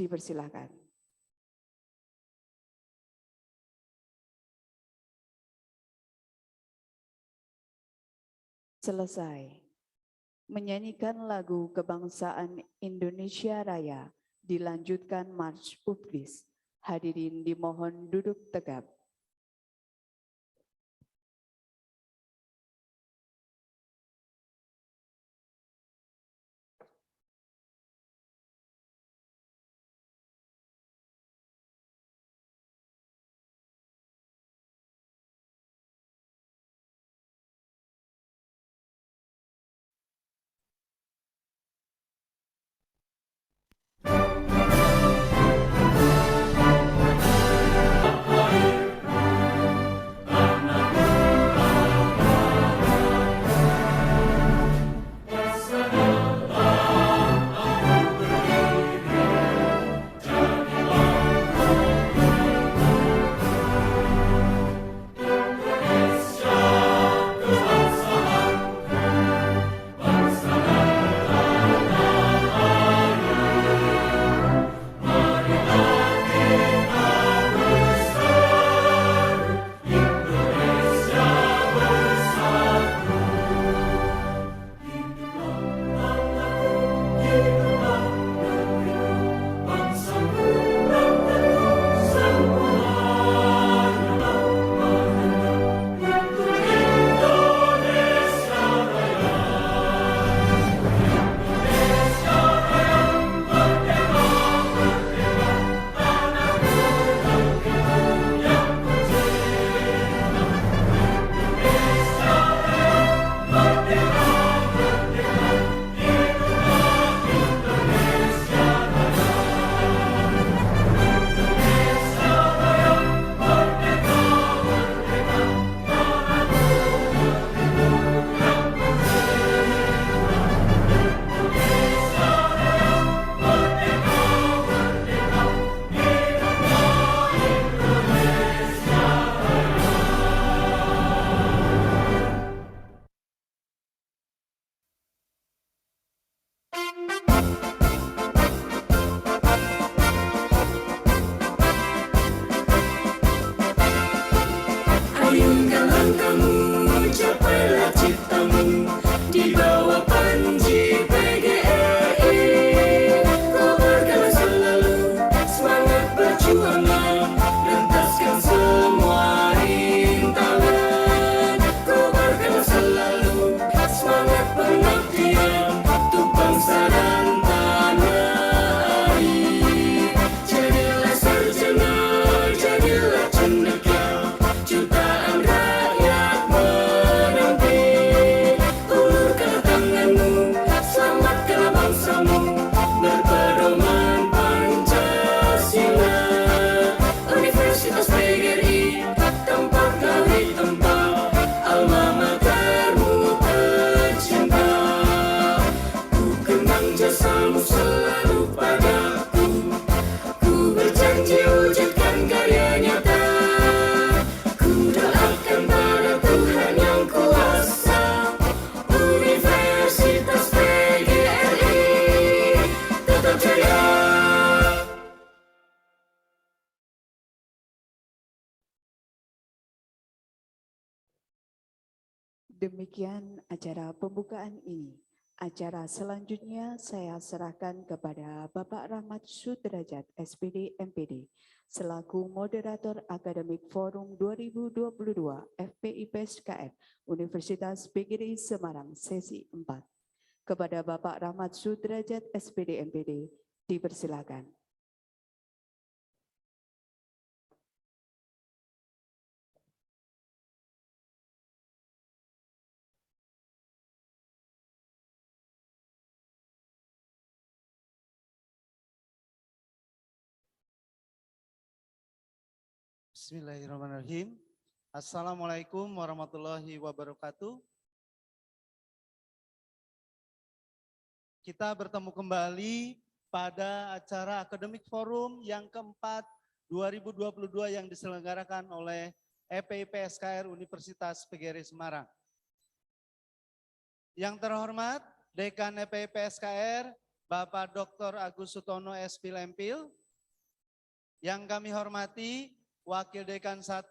Dipersilakan. Selesai. Menyanyikan lagu kebangsaan Indonesia Raya, dilanjutkan March Updis. Hadirin dimohon duduk tegap. Demikian acara pembukaan ini. Acara selanjutnya saya serahkan kepada Bapak Rahmat Sudrajat, SPD MPD, selaku moderator Akademik Forum 2022 FPIPSKR Universitas PGRI Semarang sesi 4. Kepada Bapak Rahmat Sudrajat, SPD MPD, dipersilakan. Bismillahirrahmanirrahim. Assalamualaikum warahmatullahi wabarakatuh. Kita bertemu kembali pada acara Akademik Forum yang keempat 2022 yang diselenggarakan oleh FPIPSKR Universitas PGRI Semarang. Yang terhormat Dekan FPIPSKR Bapak Dr. Agus Sutono SP Lempil. Yang kami hormati Wakil Dekan 1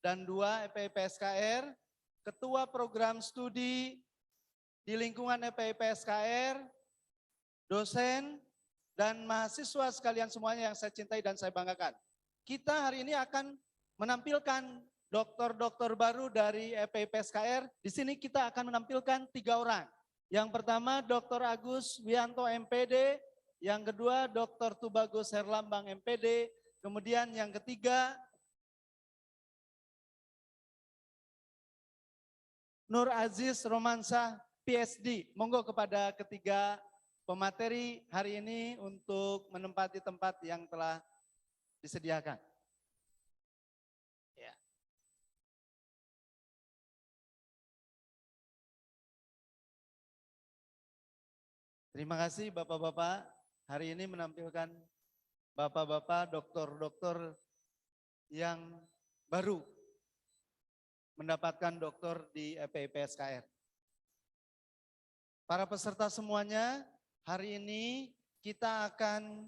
dan 2 EPIPSKR, Ketua Program Studi di lingkungan EPIPSKR, dosen, dan mahasiswa sekalian semuanya yang saya cintai dan saya banggakan. Kita hari ini akan menampilkan dokter-dokter baru dari EPIPSKR. Di sini kita akan menampilkan 3 orang. Yang pertama Dr. Agus Wianto MPD, yang kedua Dr. Tubagus Herlambang MPD, kemudian yang ketiga Nur Aziz Romansyah PSD. Monggo kepada ketiga pemateri hari ini untuk menempati tempat yang telah disediakan. Ya. Terima kasih Bapak-Bapak, hari ini menampilkan Bapak-Bapak dokter-dokter yang baru mendapatkan doktor di EPIPSKR. Para peserta semuanya, hari ini kita akan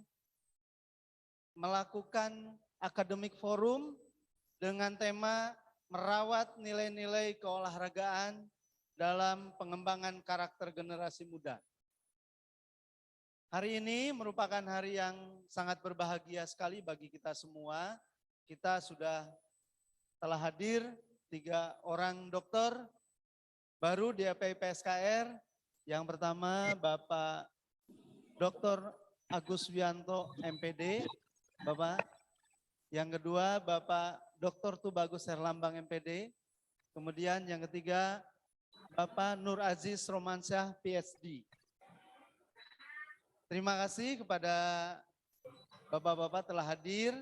melakukan akademik forum dengan tema merawat nilai-nilai keolahragaan dalam pengembangan karakter generasi muda. Hari ini merupakan hari yang sangat berbahagia sekali bagi kita semua. Kita sudah telah hadir 3 orang dokter baru di EPIPSKR. Yang pertama Bapak Dr. Agus Wianto MPD, Bapak. Yang kedua Bapak Dr. Tubagus Herlambang MPD. Kemudian yang ketiga Bapak Nur Aziz Romansyah PSD. Terima kasih kepada Bapak-Bapak telah hadir.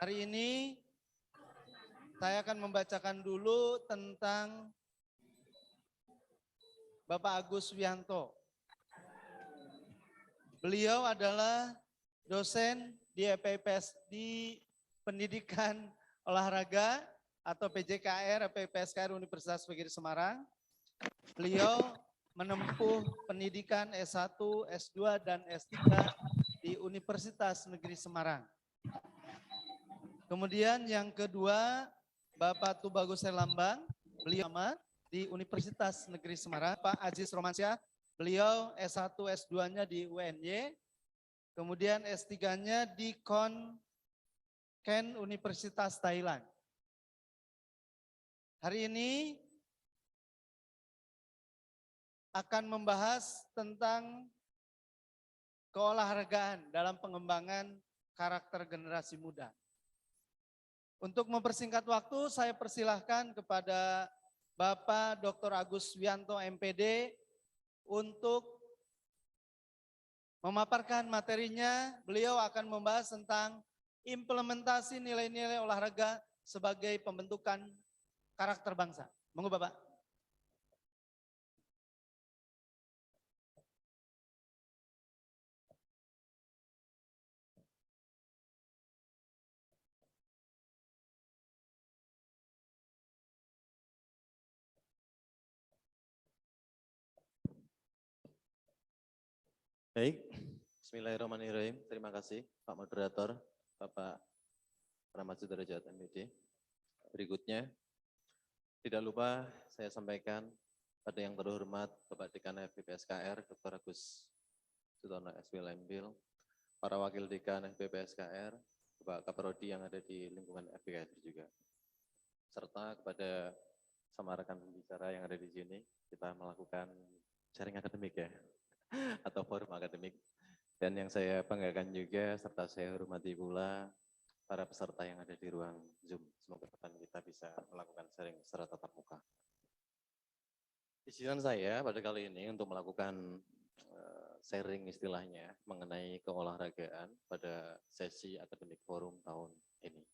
Hari ini saya akan membacakan dulu tentang Bapak Agus Wianto. Beliau adalah dosen di EPIPS di Pendidikan Olahraga atau PJKR EPIPSKR Universitas Negeri Semarang. Beliau menempuh pendidikan S1, S2, dan S3 di Universitas Negeri Semarang. Kemudian yang kedua, Bapak Tubagus Herlambang, beliau di Universitas Negeri Semarang. Pak Aziz Romansyah, beliau S1, S2-nya di UNY, kemudian S3-nya di Ken Universitas Thailand. Hari ini akan membahas tentang keolahragaan dalam pengembangan karakter generasi muda. Untuk mempersingkat waktu, saya persilahkan kepada Bapak Dr. Agus Wianto MPD untuk memaparkan materinya. Beliau akan membahas tentang implementasi nilai-nilai olahraga sebagai pembentukan karakter bangsa. Monggo Bapak. Baik, bismillahirrahmanirrahim. Terima kasih Pak Moderator, Bapak Rahmat Sudrajat MPD. Berikutnya, tidak lupa saya sampaikan pada yang terhormat Bapak Dekan EPIPSKR, Dr. Agus Sutono SP Lempil, para Wakil Dekan EPIPSKR, Bapak Kaprodi yang ada di lingkungan FPKR juga, serta kepada sama rekan pembicara yang ada di sini, kita melakukan sharing akademik ya, atau forum akademik. Dan yang saya banggakan juga, serta saya hormati pula para peserta yang ada di ruang Zoom. Semoga depan kita bisa melakukan sharing secara tatap muka. Izinkan saya pada kali ini untuk melakukan sharing istilahnya mengenai keolahragaan pada sesi akademik forum tahun ini.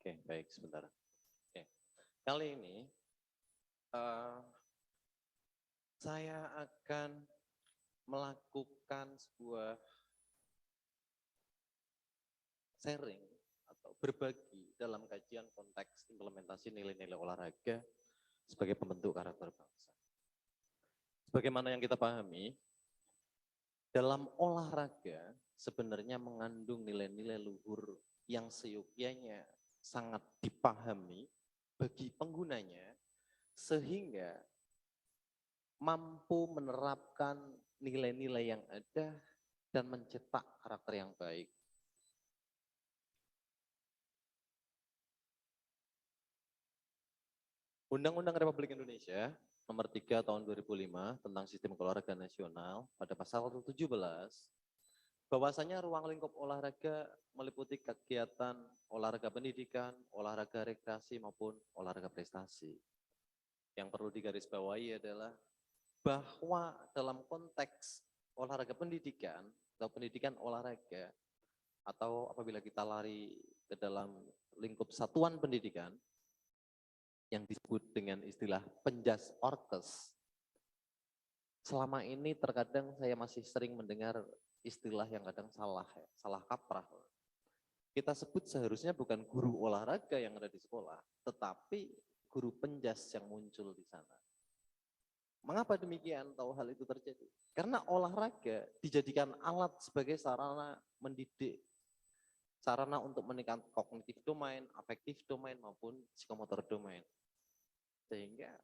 Oke, baik, sebentar. Oke. Kali ini saya akan melakukan sebuah sharing berbagi dalam kajian konteks implementasi nilai-nilai olahraga sebagai pembentuk karakter bangsa. Sebagaimana yang kita pahami, dalam olahraga sebenarnya mengandung nilai-nilai luhur yang seyogyanya sangat dipahami bagi penggunanya sehingga mampu menerapkan nilai-nilai yang ada dan mencetak karakter yang baik. Undang-Undang Republik Indonesia Nomor 3 Tahun 2005 tentang Sistem Keolahragaan Nasional pada pasal 17 bahwasanya ruang lingkup olahraga meliputi kegiatan olahraga pendidikan, olahraga rekreasi maupun olahraga prestasi. Yang perlu digarisbawahi adalah bahwa dalam konteks olahraga pendidikan atau pendidikan olahraga atau apabila kita lari ke dalam lingkup satuan pendidikan yang disebut dengan istilah penjas orkes. Selama ini terkadang saya masih sering mendengar istilah yang kadang salah kaprah. Kita sebut seharusnya bukan guru olahraga yang ada di sekolah, tetapi guru penjas yang muncul di sana. Mengapa demikian tahu hal itu terjadi? Karena olahraga dijadikan alat sebagai sarana mendidik, sarana untuk meningkatkan kognitif domain, afektif domain maupun psikomotor domain. Sehingga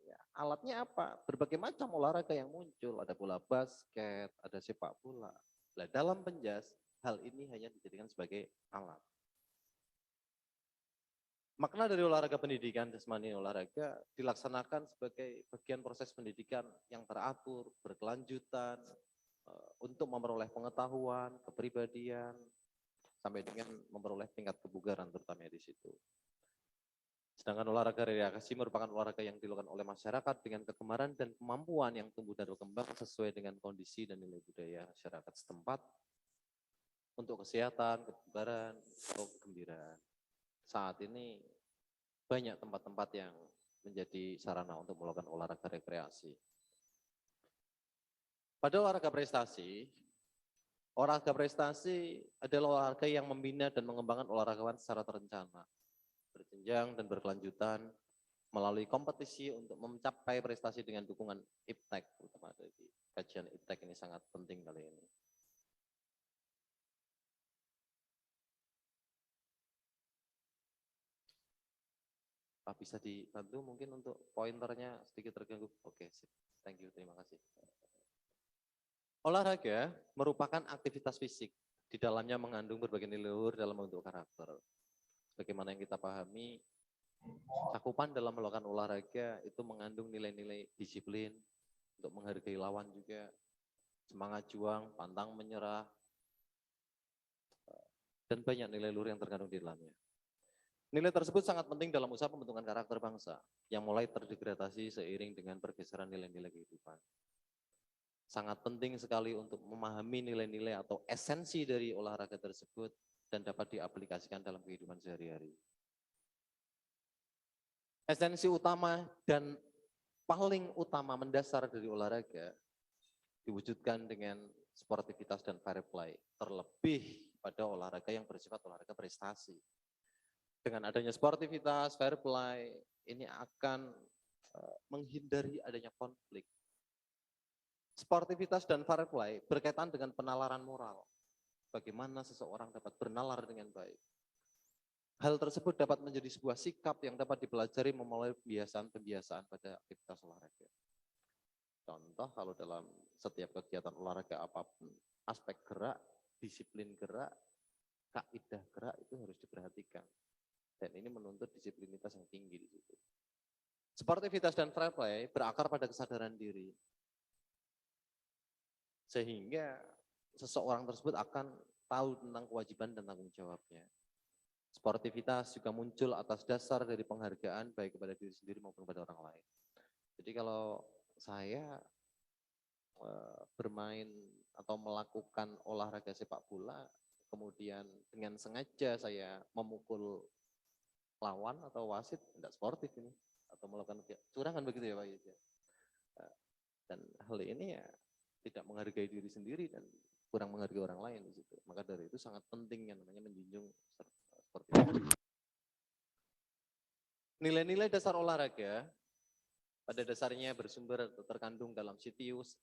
ya, alatnya apa? Berbagai macam olahraga yang muncul, ada bola basket, ada sepak bola. Nah, dalam penjas, hal ini hanya dijadikan sebagai alat. Makna dari olahraga pendidikan jasmani olahraga dilaksanakan sebagai bagian proses pendidikan yang teratur, berkelanjutan, untuk memperoleh pengetahuan, kepribadian, sampai dengan memperoleh tingkat kebugaran terutama di situ. Sedangkan olahraga rekreasi merupakan olahraga yang dilakukan oleh masyarakat dengan kegemaran dan kemampuan yang tumbuh dan berkembang sesuai dengan kondisi dan nilai budaya masyarakat setempat untuk kesehatan, kebugaran, atau kegembiraan. Saat ini banyak tempat-tempat yang menjadi sarana untuk melakukan olahraga rekreasi. Pada olahraga prestasi adalah olahraga yang membina dan mengembangkan olahragawan secara terencana, berjenjang dan berkelanjutan melalui kompetisi untuk mencapai prestasi dengan dukungan IPTEK, terutama dari kajian IPTEK ini sangat penting kali ini. Pak bisa dibantu mungkin untuk pointernya sedikit terganggu? Oke, thank you, terima kasih. Olahraga merupakan aktivitas fisik, di dalamnya mengandung berbagai nilai luhur dalam bentuk karakter. Sebagaimana yang kita pahami, cakupan dalam melakukan olahraga itu mengandung nilai-nilai disiplin, untuk menghargai lawan juga, semangat juang, pantang menyerah, dan banyak nilai luhur yang terkandung di dalamnya. Nilai tersebut sangat penting dalam usaha pembentukan karakter bangsa, yang mulai terdegradasi seiring dengan pergeseran nilai-nilai kehidupan. Sangat penting sekali untuk memahami nilai-nilai atau esensi dari olahraga tersebut dan dapat diaplikasikan dalam kehidupan sehari-hari. Esensi utama dan paling utama mendasar dari olahraga diwujudkan dengan sportivitas dan fair play, terlebih pada olahraga yang bersifat olahraga prestasi. Dengan adanya sportivitas, fair play, ini akan menghindari adanya konflik. Sportivitas dan fair play berkaitan dengan penalaran moral. Bagaimana seseorang dapat bernalar dengan baik. Hal tersebut dapat menjadi sebuah sikap yang dapat dipelajari melalui pembiasaan pada aktivitas olahraga. Contoh kalau dalam setiap kegiatan olahraga apapun, aspek gerak, disiplin gerak, kaidah gerak itu harus diperhatikan. Dan ini menuntut disiplinitas yang tinggi di situ. Sportivitas dan fair play berakar pada kesadaran diri. Sehingga seseorang tersebut akan tahu tentang kewajiban dan tanggung jawabnya. Sportivitas juga muncul atas dasar dari penghargaan baik kepada diri sendiri maupun kepada orang lain. Jadi kalau saya bermain atau melakukan olahraga sepak bola, kemudian dengan sengaja saya memukul lawan atau wasit, tidak sportif ini, atau melakukan curangan begitu ya Pak Yus. Dan hal ini ya tidak menghargai diri sendiri dan kurang menghargai orang lain di situ. Maka dari itu sangat penting yang namanya menjunjung Seperti itu. Nilai-nilai dasar olahraga pada dasarnya bersumber atau terkandung dalam Citius,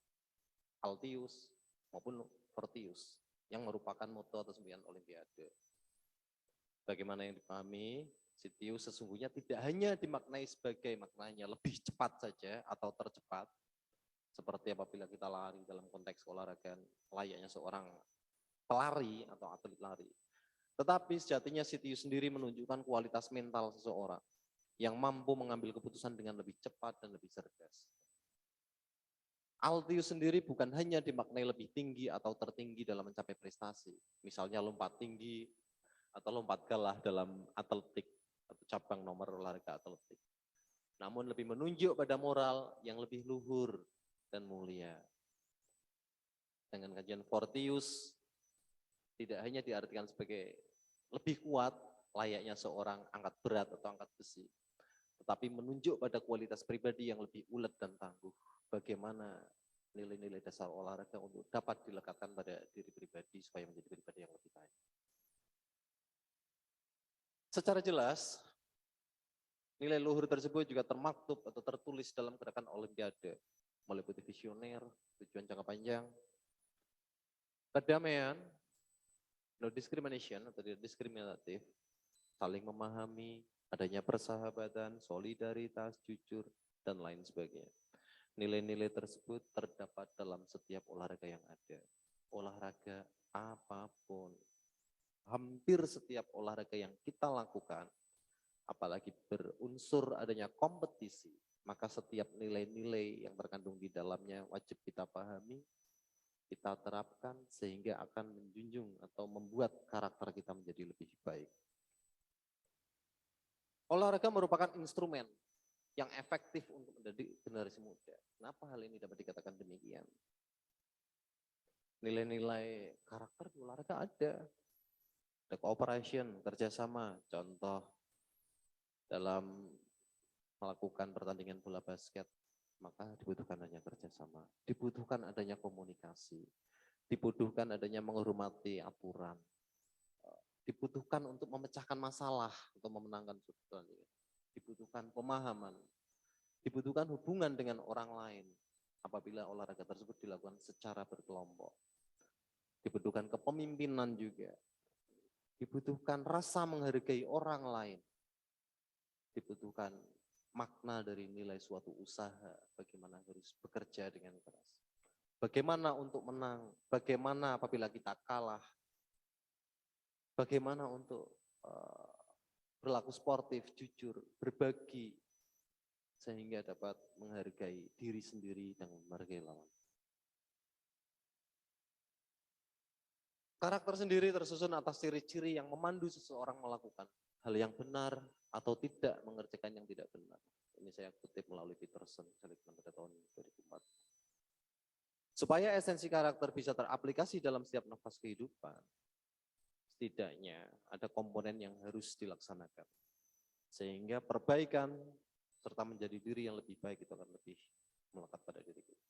Altius, maupun Fortius yang merupakan moto atau semboyan Olimpiade. Bagaimana yang dipahami, Citius sesungguhnya tidak hanya dimaknai sebagai maknanya lebih cepat saja atau tercepat, seperti apabila kita lari dalam konteks olahraga layaknya seorang pelari atau atlet lari. Tetapi sejatinya Citius sendiri menunjukkan kualitas mental seseorang yang mampu mengambil keputusan dengan lebih cepat dan lebih cerdas. Altius sendiri bukan hanya dimaknai lebih tinggi atau tertinggi dalam mencapai prestasi, misalnya lompat tinggi atau lompat galah dalam atletik atau cabang nomor olahraga atletik. Namun lebih menunjuk pada moral yang lebih luhur dan mulia. Dengan kajian Fortius tidak hanya diartikan sebagai lebih kuat layaknya seorang angkat berat atau angkat besi, tetapi menunjuk pada kualitas pribadi yang lebih ulet dan tangguh. Bagaimana nilai-nilai dasar olahraga untuk dapat dilekatkan pada diri pribadi supaya menjadi pribadi yang lebih baik. Secara jelas, nilai luhur tersebut juga termaktub atau tertulis dalam gerakan Olimpiade, meliputi visioner, tujuan jangka panjang, kedamaian, no discrimination atau tidak diskriminatif, saling memahami, adanya persahabatan, solidaritas, jujur, dan lain sebagainya. Nilai-nilai tersebut terdapat dalam setiap olahraga yang ada. Olahraga apapun, hampir setiap olahraga yang kita lakukan, apalagi berunsur adanya kompetisi, maka setiap nilai-nilai yang terkandung di dalamnya wajib kita pahami, kita terapkan sehingga akan menjunjung atau membuat karakter kita menjadi lebih baik. Olahraga merupakan instrumen yang efektif untuk menjadi generasi muda. Kenapa hal ini dapat dikatakan demikian? Nilai-nilai karakter di olahraga ada. Ada cooperation, kerjasama. Contoh dalam melakukan pertandingan bola basket, maka dibutuhkan adanya kerjasama. Dibutuhkan adanya komunikasi. Dibutuhkan adanya menghormati aturan. Dibutuhkan untuk memecahkan masalah, untuk memenangkan suatu pertandingan. Dibutuhkan pemahaman, dibutuhkan hubungan dengan orang lain apabila olahraga tersebut dilakukan secara berkelompok. Dibutuhkan kepemimpinan juga. Dibutuhkan rasa menghargai orang lain. Dibutuhkan makna dari nilai suatu usaha, bagaimana harus bekerja dengan keras. Bagaimana untuk menang, bagaimana apabila kita kalah, bagaimana untuk berlaku sportif, jujur, berbagi, sehingga dapat menghargai diri sendiri dan menghargai lawan. Karakter sendiri tersusun atas ciri-ciri yang memandu seseorang melakukan hal yang benar atau tidak mengerjakan yang tidak benar. Ini saya kutip melalui Peterson pada tahun 2004. Supaya esensi karakter bisa teraplikasi dalam setiap nafas kehidupan, setidaknya ada komponen yang harus dilaksanakan. Sehingga perbaikan serta menjadi diri yang lebih baik itu akan lebih melekat pada diri kita.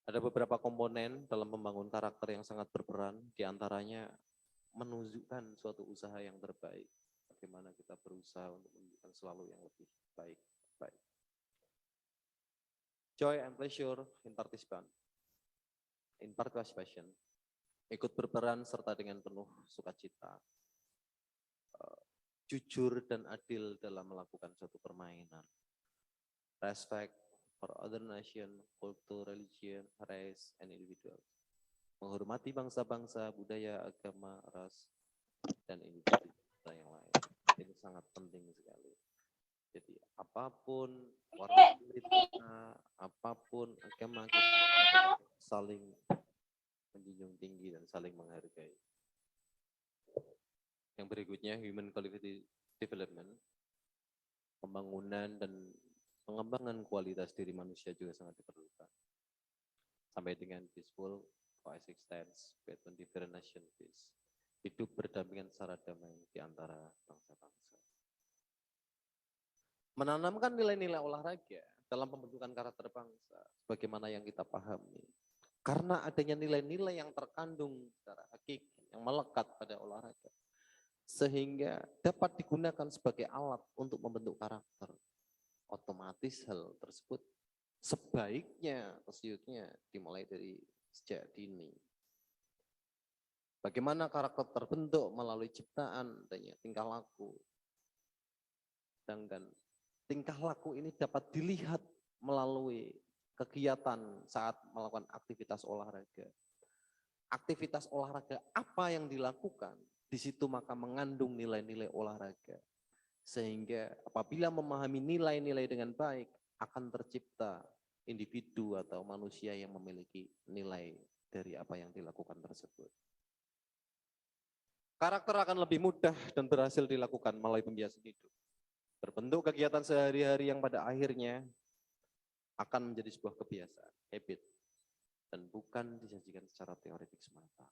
Ada beberapa komponen dalam membangun karakter yang sangat berperan, diantaranya menunjukkan suatu usaha yang terbaik. Bagaimana kita berusaha untuk menunjukkan selalu yang lebih baik. Joy and pleasure in participation, ikut berperan serta dengan penuh sukacita. Jujur dan adil dalam melakukan suatu permainan. Respect for other nation, culture, religion, race, and individual. Menghormati bangsa-bangsa, budaya, agama, ras, dan individu yang lain. Ini sangat penting sekali. Jadi apapun warna kulit kita, apapun agama kita, saling menjunjung tinggi dan saling menghargai. Yang berikutnya, human quality development, pembangunan dan pengembangan kualitas diri manusia juga sangat diperlukan. Sampai dengan peaceful coexistence between different nations, hidup berdampingan secara damai di antara bangsa-bangsa. Menanamkan nilai-nilai olahraga dalam pembentukan karakter bangsa, bagaimana yang kita pahami. Karena adanya nilai-nilai yang terkandung secara hakiki, yang melekat pada olahraga. sehingga dapat digunakan sebagai alat untuk membentuk karakter. Otomatis hal tersebut sebaiknya, sesungguhnya dimulai dari sejak dini. Bagaimana karakter terbentuk melalui ciptaan dan tingkah laku. Sedangkan tingkah laku ini dapat dilihat melalui kegiatan saat melakukan aktivitas olahraga. Aktivitas olahraga apa yang dilakukan, di situ maka mengandung nilai-nilai olahraga. Sehingga apabila memahami nilai-nilai dengan baik, akan tercipta individu atau manusia yang memiliki nilai dari apa yang dilakukan tersebut. Karakter akan lebih mudah dan berhasil dilakukan melalui pembiasan hidup. Berbentuk kegiatan sehari-hari yang pada akhirnya akan menjadi sebuah kebiasaan, habit, dan bukan disajikan secara teoretik semata.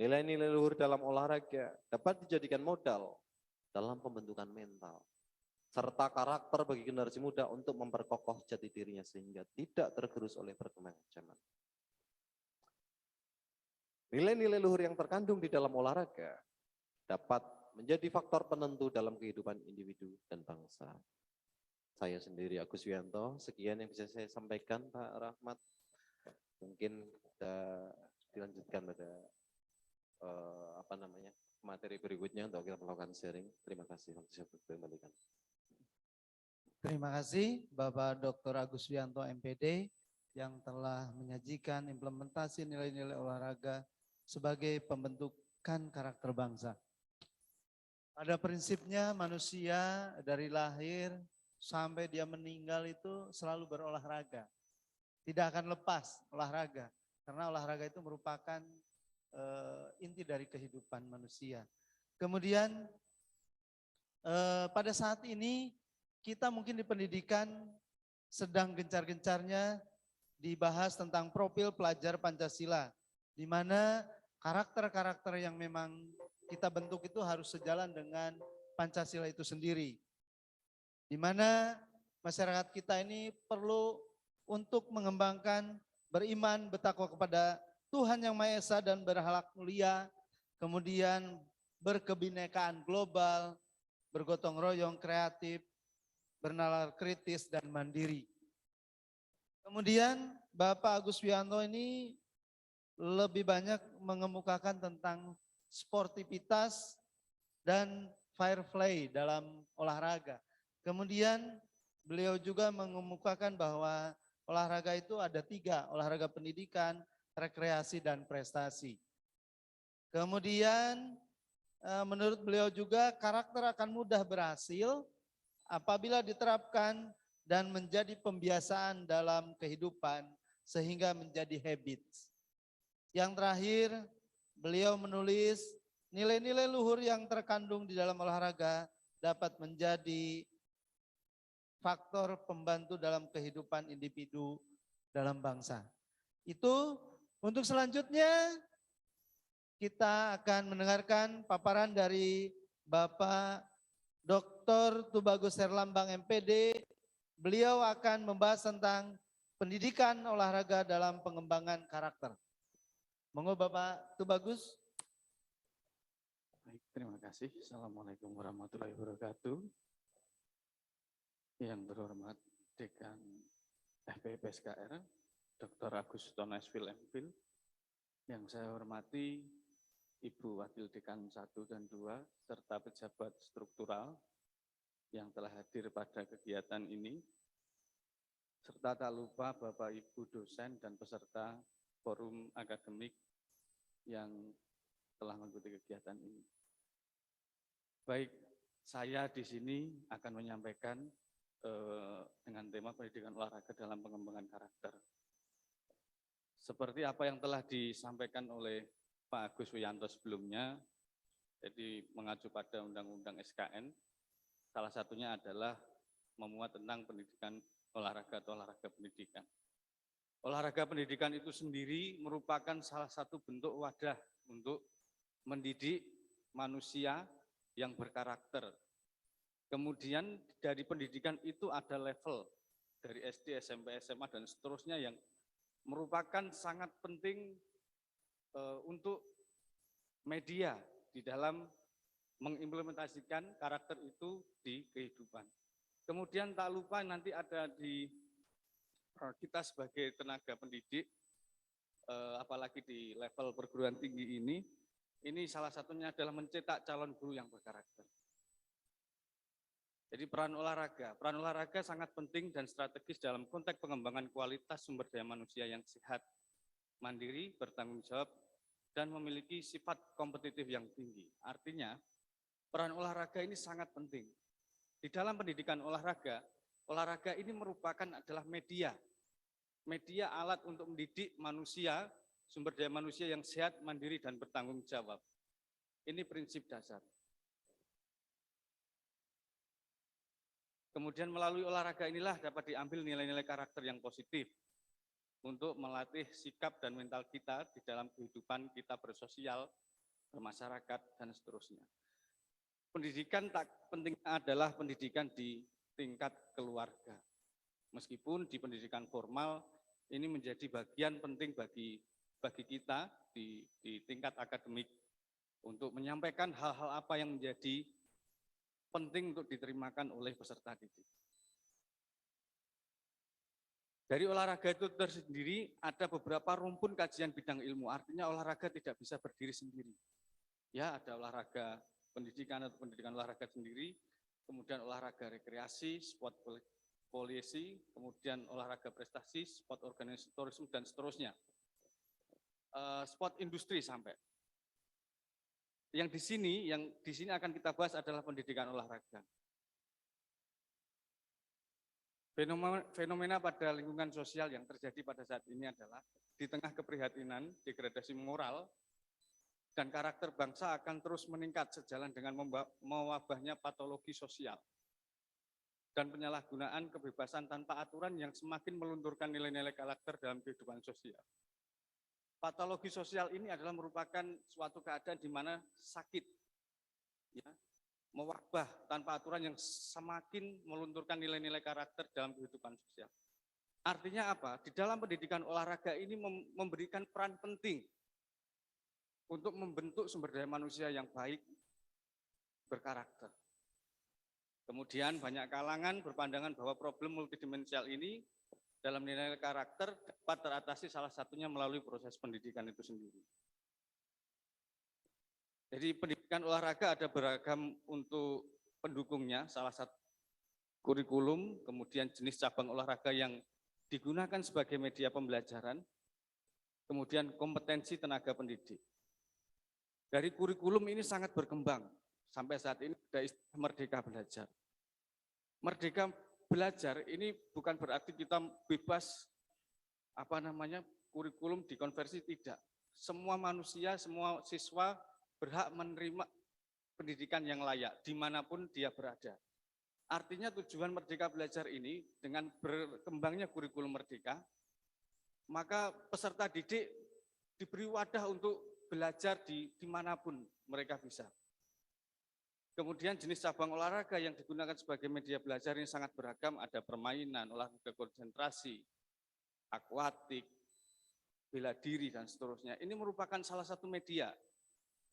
Nilai-nilai luhur dalam olahraga dapat dijadikan modal dalam pembentukan mental, serta karakter bagi generasi muda untuk memperkokoh jati dirinya sehingga tidak tergerus oleh perkembangan zaman. Nilai-nilai luhur yang terkandung di dalam olahraga dapat menjadi faktor penentu dalam kehidupan individu dan bangsa. Saya sendiri Agus Wianto, sekian yang bisa saya sampaikan Pak Rahmat. Mungkin kita dilanjutkan pada materi berikutnya untuk kita melakukan sharing. Terima kasih. Saya kembalikan. Terima kasih Bapak Dr. Agus Wianto MPD yang telah menyajikan implementasi nilai-nilai olahraga sebagai pembentukan karakter bangsa. Pada prinsipnya manusia dari lahir sampai dia meninggal itu selalu berolahraga. Tidak akan lepas olahraga, karena olahraga itu merupakan inti dari kehidupan manusia. Kemudian pada saat ini kita mungkin di pendidikan sedang gencar-gencarnya dibahas tentang profil pelajar Pancasila, di mana karakter-karakter yang memang kita bentuk itu harus sejalan dengan Pancasila itu sendiri. Di mana masyarakat kita ini perlu untuk mengembangkan beriman, bertakwa kepada Tuhan Yang Maha Esa dan berakhlak mulia, kemudian berkebinekaan global, bergotong royong kreatif, bernalar kritis dan mandiri. Kemudian Bapak Agus Wianto ini lebih banyak mengemukakan tentang sportivitas dan fair play dalam olahraga. Kemudian beliau juga mengemukakan bahwa olahraga itu ada 3, olahraga pendidikan, rekreasi, dan prestasi. Kemudian menurut beliau juga karakter akan mudah berhasil apabila diterapkan dan menjadi pembiasaan dalam kehidupan sehingga menjadi habits. Yang terakhir, beliau menulis nilai-nilai luhur yang terkandung di dalam olahraga dapat menjadi faktor pembantu dalam kehidupan individu dalam bangsa. Itu untuk selanjutnya kita akan mendengarkan paparan dari Bapak Dr. Tubagus Herlambang MPD. Beliau akan membahas tentang pendidikan olahraga dalam pengembangan karakter. Monggo Bapak Tubagus. Baik, terima kasih. Assalamualaikum warahmatullahi wabarakatuh. Yang terhormat Dekan FPPSKR, Dr. Agus Sutono SPil MPil. Yang saya hormati Ibu Wakil Dekan 1 dan 2, serta pejabat struktural yang telah hadir pada kegiatan ini, serta tak lupa Bapak Ibu dosen dan peserta forum akademik yang telah mengikuti kegiatan ini. Baik, saya di sini akan menyampaikan dengan tema pendidikan olahraga dalam pengembangan karakter. Seperti apa yang telah disampaikan oleh Pak Agus Wianto sebelumnya, jadi mengacu pada Undang-Undang SKN, salah satunya adalah memuat tentang pendidikan olahraga atau olahraga pendidikan. Olahraga pendidikan itu sendiri merupakan salah satu bentuk wadah untuk mendidik manusia yang berkarakter. Kemudian dari pendidikan itu ada level dari SD, SMP, SMA, dan seterusnya yang merupakan sangat penting untuk media di dalam mengimplementasikan karakter itu di kehidupan. Kemudian tak lupa nanti ada di kita sebagai tenaga pendidik, apalagi di level perguruan tinggi ini salah satunya adalah mencetak calon guru yang berkarakter. Jadi peran olahraga sangat penting dan strategis dalam konteks pengembangan kualitas sumber daya manusia yang sehat, mandiri, bertanggung jawab, dan memiliki sifat kompetitif yang tinggi. Artinya, peran olahraga ini sangat penting. Di dalam pendidikan olahraga ini adalah media alat untuk mendidik manusia, sumber daya manusia yang sehat, mandiri, dan bertanggung jawab. Ini prinsip dasar. Kemudian melalui olahraga inilah dapat diambil nilai-nilai karakter yang positif untuk melatih sikap dan mental kita di dalam kehidupan kita bersosial, bermasyarakat, dan seterusnya. Pendidikan tak penting adalah pendidikan di tingkat keluarga. Meskipun di pendidikan formal ini menjadi bagian penting bagi kita di tingkat akademik untuk menyampaikan hal-hal apa yang menjadi penting untuk diterimakan oleh peserta didik. Dari olahraga itu tersendiri ada beberapa rumpun kajian bidang ilmu, artinya olahraga tidak bisa berdiri sendiri. Ya, ada olahraga pendidikan atau pendidikan olahraga sendiri, kemudian olahraga rekreasi, sport policy, kemudian olahraga prestasi, sport organisatorisme, dan seterusnya. Sport industri sampai. Yang di sini akan kita bahas adalah pendidikan olahraga. Fenomena pada lingkungan sosial yang terjadi pada saat ini adalah di tengah keprihatinan, degradasi moral, dan karakter bangsa akan terus meningkat sejalan dengan mewabahnya patologi sosial dan penyalahgunaan kebebasan tanpa aturan yang semakin melunturkan nilai-nilai karakter dalam kehidupan sosial. Patologi sosial ini adalah merupakan suatu keadaan di mana sakit, ya, mewabah tanpa aturan yang semakin melunturkan nilai-nilai karakter dalam kehidupan sosial. Artinya apa? Di dalam pendidikan olahraga ini memberikan peran penting untuk membentuk sumber daya manusia yang baik, berkarakter. Kemudian banyak kalangan berpandangan bahwa problem multidimensial ini dalam nilai karakter dapat teratasi salah satunya melalui proses pendidikan itu sendiri. Jadi pendidikan olahraga ada beragam untuk pendukungnya, salah satu kurikulum, kemudian jenis cabang olahraga yang digunakan sebagai media pembelajaran, kemudian kompetensi tenaga pendidik. Dari kurikulum ini sangat berkembang, sampai saat ini ada istilah merdeka belajar. Merdeka belajar ini bukan berarti kita bebas kurikulum dikonversi, tidak. Semua manusia, semua siswa berhak menerima pendidikan yang layak dimanapun dia berada. Artinya tujuan merdeka belajar ini dengan berkembangnya kurikulum merdeka, maka peserta didik diberi wadah untuk belajar dimanapun mereka bisa. Kemudian jenis cabang olahraga yang digunakan sebagai media belajar ini sangat beragam, ada permainan, olahraga konsentrasi, akuatik, bela diri, dan seterusnya. Ini merupakan salah satu media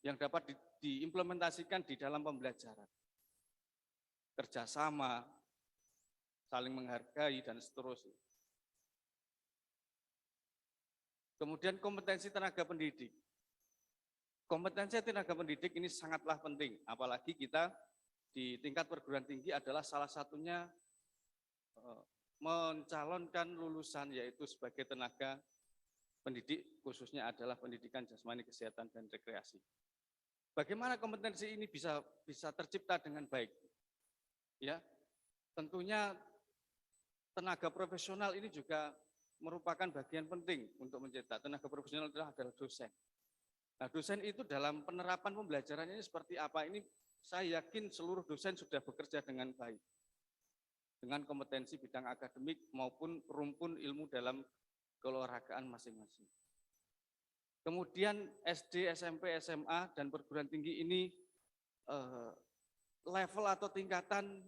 yang dapat diimplementasikan di dalam pembelajaran. Kerjasama, saling menghargai, dan seterusnya. Kemudian kompetensi tenaga pendidik. Kompetensi tenaga pendidik ini sangatlah penting, apalagi kita di tingkat perguruan tinggi adalah salah satunya mencalonkan lulusan yaitu sebagai tenaga pendidik, khususnya adalah pendidikan jasmani, kesehatan, dan rekreasi. Bagaimana kompetensi ini bisa tercipta dengan baik? Ya, tentunya tenaga profesional ini juga merupakan bagian penting untuk mencetak. Tenaga profesional adalah dosen. Nah, dosen itu dalam penerapan pembelajaran ini seperti apa? Ini saya yakin seluruh dosen sudah bekerja dengan baik. Dengan kompetensi bidang akademik maupun rumpun ilmu dalam keolahragaan masing-masing. Kemudian SD, SMP, SMA, dan perguruan tinggi ini level atau tingkatan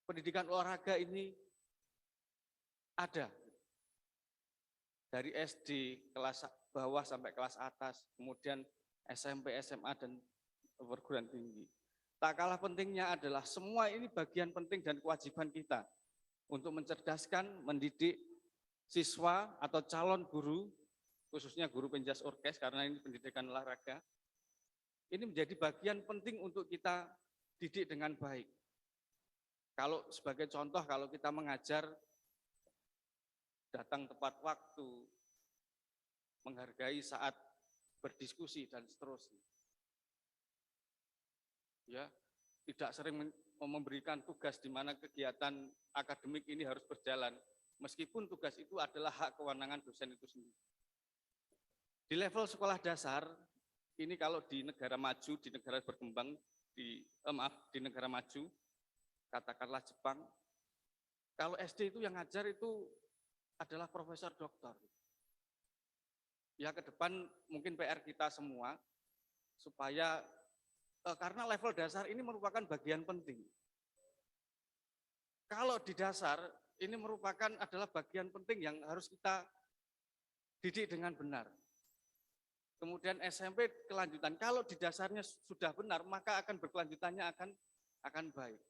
pendidikan olahraga ini ada. Dari SD kelas bawah sampai kelas atas, kemudian SMP, SMA, dan perguruan tinggi. Tak kalah pentingnya adalah semua ini bagian penting dan kewajiban kita untuk mencerdaskan, mendidik siswa atau calon guru, khususnya guru penjas orkes karena ini pendidikan olahraga. Ini menjadi bagian penting untuk kita didik dengan baik. Kalau sebagai contoh, kalau kita mengajar datang tepat waktu, menghargai saat berdiskusi dan seterusnya. Ya, tidak sering memberikan tugas di mana kegiatan akademik ini harus berjalan, meskipun tugas itu adalah hak kewenangan dosen itu sendiri. Di level sekolah dasar, ini kalau di negara maju, di negara berkembang, di negara maju, katakanlah Jepang, kalau SD itu yang ngajar itu adalah profesor doktor. Ya, ke depan mungkin PR kita semua, supaya karena level dasar ini merupakan bagian penting. Kalau di dasar, ini merupakan adalah bagian penting yang harus kita didik dengan benar. Kemudian SMP kelanjutan, kalau di dasarnya sudah benar, maka akan berkelanjutannya akan baik.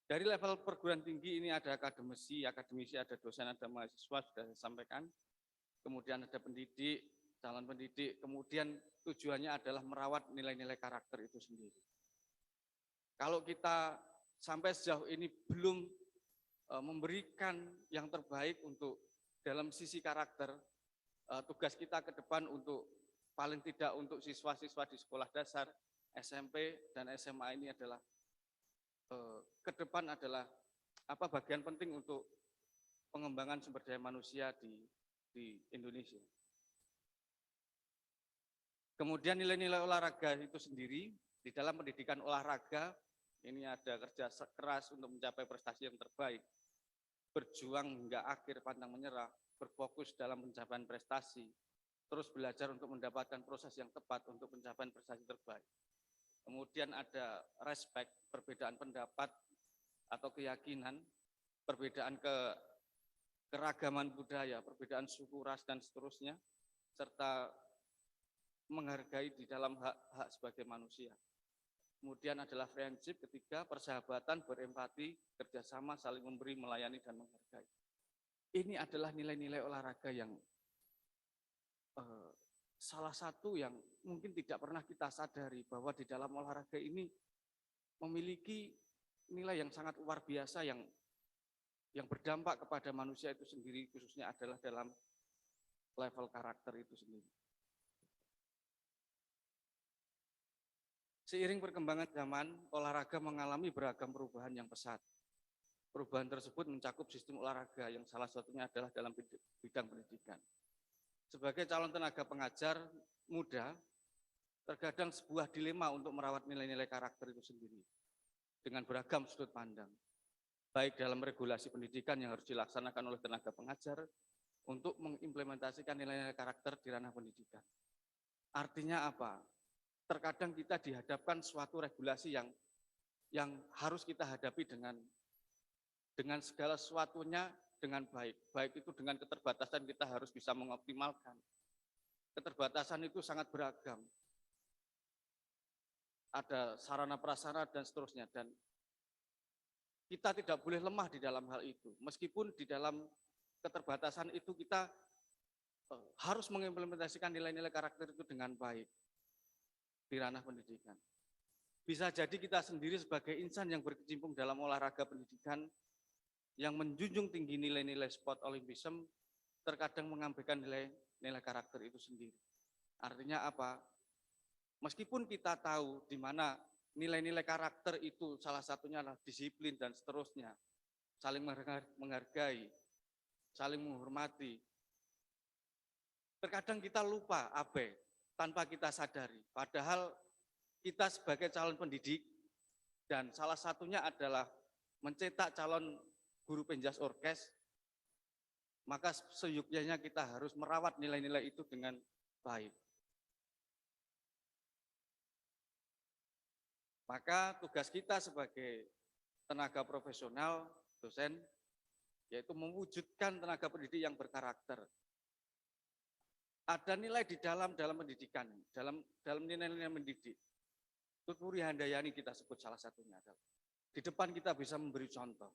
Dari level perguruan tinggi ini ada akademisi, ada dosen, ada mahasiswa, sudah saya sampaikan. Kemudian ada pendidik, calon pendidik, kemudian tujuannya adalah merawat nilai-nilai karakter itu sendiri. Kalau kita sampai sejauh ini belum memberikan yang terbaik untuk dalam sisi karakter, tugas kita ke depan untuk paling tidak untuk siswa-siswa di sekolah dasar, SMP dan SMA ini adalah ke depan adalah bagian penting untuk pengembangan sumber daya manusia di Indonesia. Kemudian nilai-nilai olahraga itu sendiri, di dalam pendidikan olahraga, ini ada kerja keras untuk mencapai prestasi yang terbaik, berjuang hingga akhir pantang menyerah, berfokus dalam pencapaian prestasi, terus belajar untuk mendapatkan proses yang tepat untuk pencapaian prestasi terbaik. Kemudian ada respect, perbedaan pendapat atau keyakinan, perbedaan keragaman budaya, perbedaan suku, ras, dan seterusnya, serta menghargai di dalam hak-hak sebagai manusia. Kemudian adalah friendship, ketiga, persahabatan, berempati, kerjasama, saling memberi, melayani, dan menghargai. Ini adalah nilai-nilai olahraga yang salah satu yang mungkin tidak pernah kita sadari bahwa di dalam olahraga ini memiliki nilai yang sangat luar biasa yang berdampak kepada manusia itu sendiri, khususnya adalah dalam level karakter itu sendiri. Seiring perkembangan zaman, olahraga mengalami beragam perubahan yang pesat. Perubahan tersebut mencakup sistem olahraga yang salah satunya adalah dalam bidang pendidikan. Sebagai calon tenaga pengajar muda, terkadang sebuah dilema untuk merawat nilai-nilai karakter itu sendiri dengan beragam sudut pandang, baik dalam regulasi pendidikan yang harus dilaksanakan oleh tenaga pengajar untuk mengimplementasikan nilai-nilai karakter di ranah pendidikan. Artinya apa? Terkadang kita dihadapkan suatu regulasi yang harus kita hadapi dengan segala sesuatunya dengan baik. Baik itu dengan keterbatasan kita harus bisa mengoptimalkan. Keterbatasan itu sangat beragam. Ada sarana prasarana dan seterusnya, dan kita tidak boleh lemah di dalam hal itu. Meskipun di dalam keterbatasan itu kita harus mengimplementasikan nilai-nilai karakter itu dengan baik di ranah pendidikan. Bisa jadi kita sendiri sebagai insan yang berkecimpung dalam olahraga pendidikan yang menjunjung tinggi nilai-nilai sport olimpisme, terkadang mengabaikan nilai karakter itu sendiri. Artinya apa? Meskipun kita tahu di mana nilai-nilai karakter itu salah satunya adalah disiplin dan seterusnya, saling menghargai, saling menghormati, terkadang kita lupa abai tanpa kita sadari. Padahal kita sebagai calon pendidik dan salah satunya adalah mencetak calon guru penjas orkes, maka seyogyanya kita harus merawat nilai-nilai itu dengan baik. Maka tugas kita sebagai tenaga profesional, dosen, yaitu mewujudkan tenaga pendidik yang berkarakter. Ada nilai di dalam pendidikan, dalam nilai-nilai mendidik. Tuturi Handayani kita sebut salah satunya adalah di depan kita bisa memberi contoh,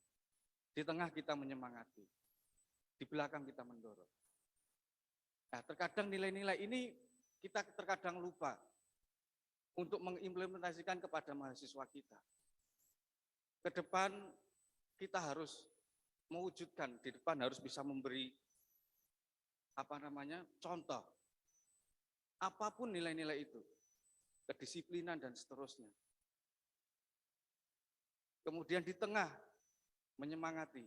di tengah kita menyemangati, di belakang kita mendorong. Nah, terkadang nilai-nilai ini kita terkadang lupa untuk mengimplementasikan kepada mahasiswa kita. Ke depan kita harus mewujudkan, di depan harus bisa memberi contoh. Apapun nilai-nilai itu, kedisiplinan dan seterusnya. Kemudian di tengah menyemangati.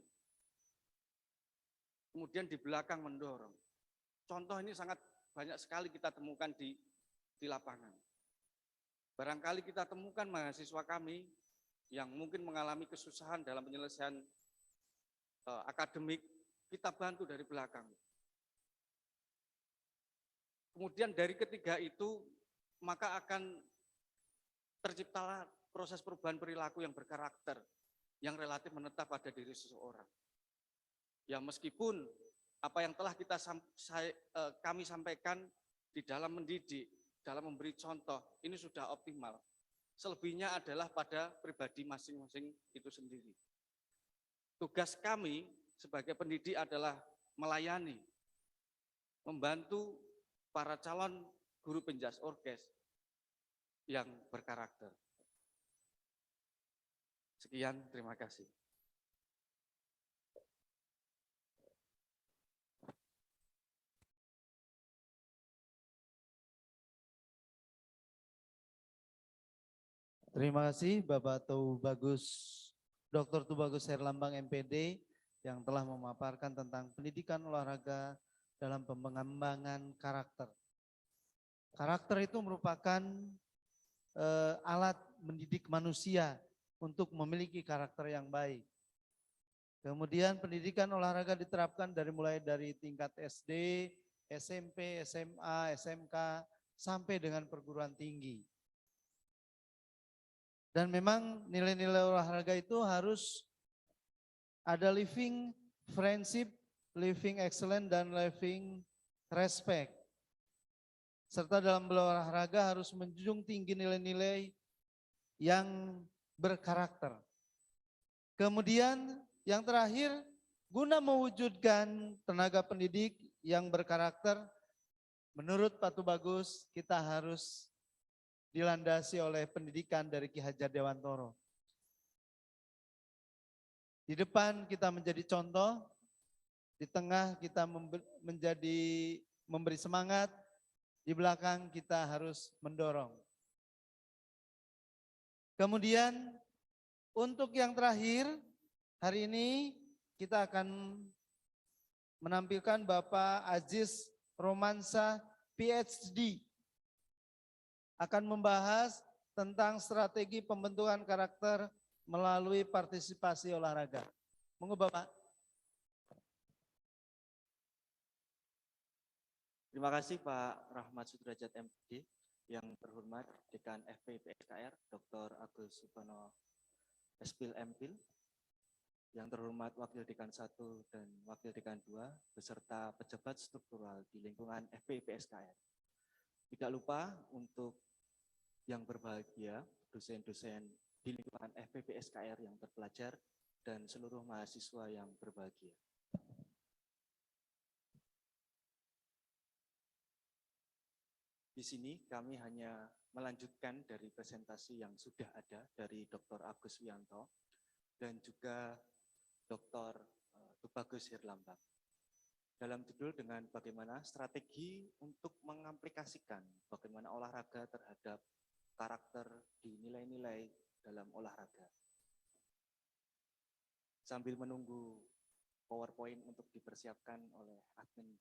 Kemudian di belakang mendorong. Contoh ini sangat banyak sekali kita temukan di lapangan. Barangkali kita temukan mahasiswa kami yang mungkin mengalami kesusahan dalam penyelesaian akademik, kita bantu dari belakang. Kemudian dari ketiga itu, maka akan terciptalah proses perubahan perilaku yang berkarakter, yang relatif menetap pada diri seseorang. Ya meskipun apa yang telah kami sampaikan di dalam mendidik, dalam memberi contoh, ini sudah optimal. Selebihnya adalah pada pribadi masing-masing itu sendiri. Tugas kami sebagai pendidik adalah melayani, membantu para calon guru penjas orkes yang berkarakter. Sekian, terima kasih. Terima kasih Bapak Tubagus, Dr. Tubagus Herlambang MPD yang telah memaparkan tentang pendidikan olahraga dalam pengembangan karakter. Karakter itu merupakan alat mendidik manusia untuk memiliki karakter yang baik. Kemudian pendidikan olahraga diterapkan mulai dari tingkat SD, SMP, SMA, SMK, sampai dengan perguruan tinggi. Dan memang nilai-nilai olahraga itu harus ada living friendship, living excellence, dan living respect. Serta dalam berolahraga harus menjunjung tinggi nilai-nilai yang berkarakter. Kemudian yang terakhir, guna mewujudkan tenaga pendidik yang berkarakter, menurut Pak Tubagus kita harus dilandasi oleh pendidikan dari Ki Hajar Dewantoro. Di depan kita menjadi contoh, di tengah kita memberi semangat, di belakang kita harus mendorong. Kemudian untuk yang terakhir, hari ini kita akan menampilkan Bapak Aziz Romansa PhD. Akan membahas tentang strategi pembentukan karakter melalui partisipasi olahraga. Monggo Bapak. Terima kasih Pak Rahmat Sudrajat MPD, yang terhormat Dekan FPIP SKR Dr. Agus Sutono Espil MPil, yang terhormat Wakil Dekan 1 dan Wakil Dekan 2, beserta pejabat struktural di lingkungan FPIP SKR. Tidak lupa untuk yang berbahagia, dosen-dosen di lingkungan FPIP SKR yang terpelajar, dan seluruh mahasiswa yang berbahagia. Di sini kami hanya melanjutkan dari presentasi yang sudah ada dari Dr. Agus Wianto dan juga Dr. Tubagus Herlambang. Dalam judul dengan bagaimana strategi untuk mengaplikasikan bagaimana olahraga terhadap karakter di nilai-nilai dalam olahraga. Sambil menunggu PowerPoint untuk dipersiapkan oleh admin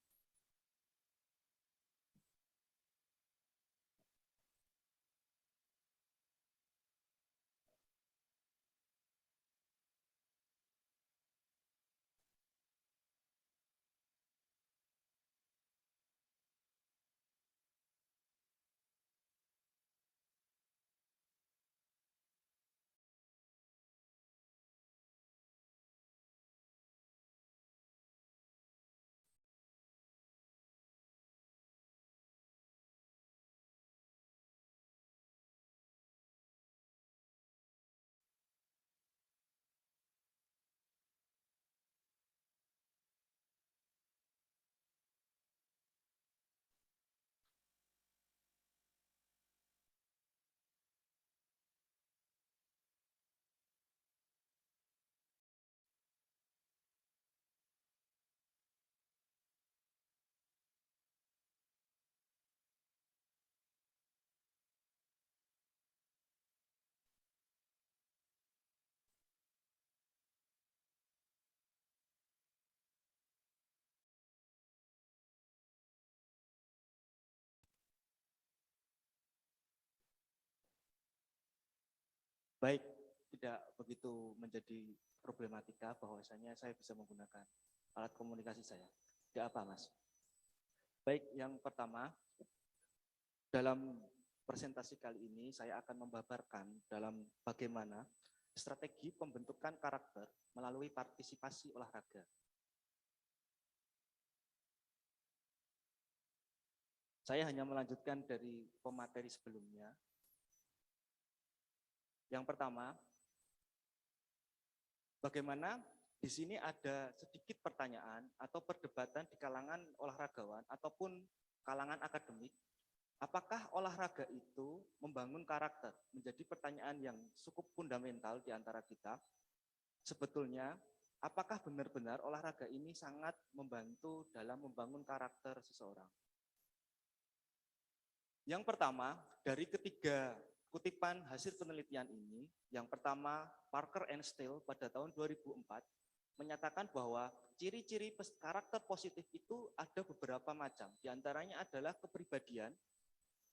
baik, tidak begitu menjadi problematika bahwasanya saya bisa menggunakan alat komunikasi saya. Tidak apa, Mas. Baik, yang pertama, dalam presentasi kali ini saya akan membabarkan dalam bagaimana strategi pembentukan karakter melalui partisipasi olahraga. Saya hanya melanjutkan dari pemateri sebelumnya. Yang pertama, bagaimana di sini ada sedikit pertanyaan atau perdebatan di kalangan olahragawan ataupun kalangan akademik. Apakah olahraga itu membangun karakter? Menjadi pertanyaan yang cukup fundamental di antara kita. Sebetulnya, apakah benar-benar olahraga ini sangat membantu dalam membangun karakter seseorang? Yang pertama, dari ketiga kutipan hasil penelitian ini, yang pertama Parker and Steele pada tahun 2004 menyatakan bahwa ciri-ciri karakter positif itu ada beberapa macam. Di antaranya adalah kepribadian,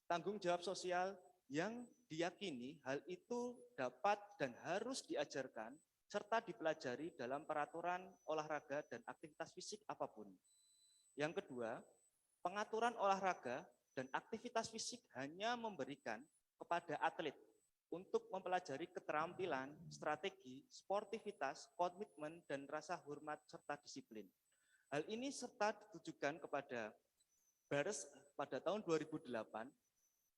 tanggung jawab sosial yang diyakini hal itu dapat dan harus diajarkan serta dipelajari dalam peraturan olahraga dan aktivitas fisik apapun. Yang kedua, pengaturan olahraga dan aktivitas fisik hanya memberikan kepada atlet untuk mempelajari keterampilan, strategi, sportivitas, komitmen, dan rasa hormat serta disiplin. Hal ini serta ditujukan kepada Bares pada tahun 2008.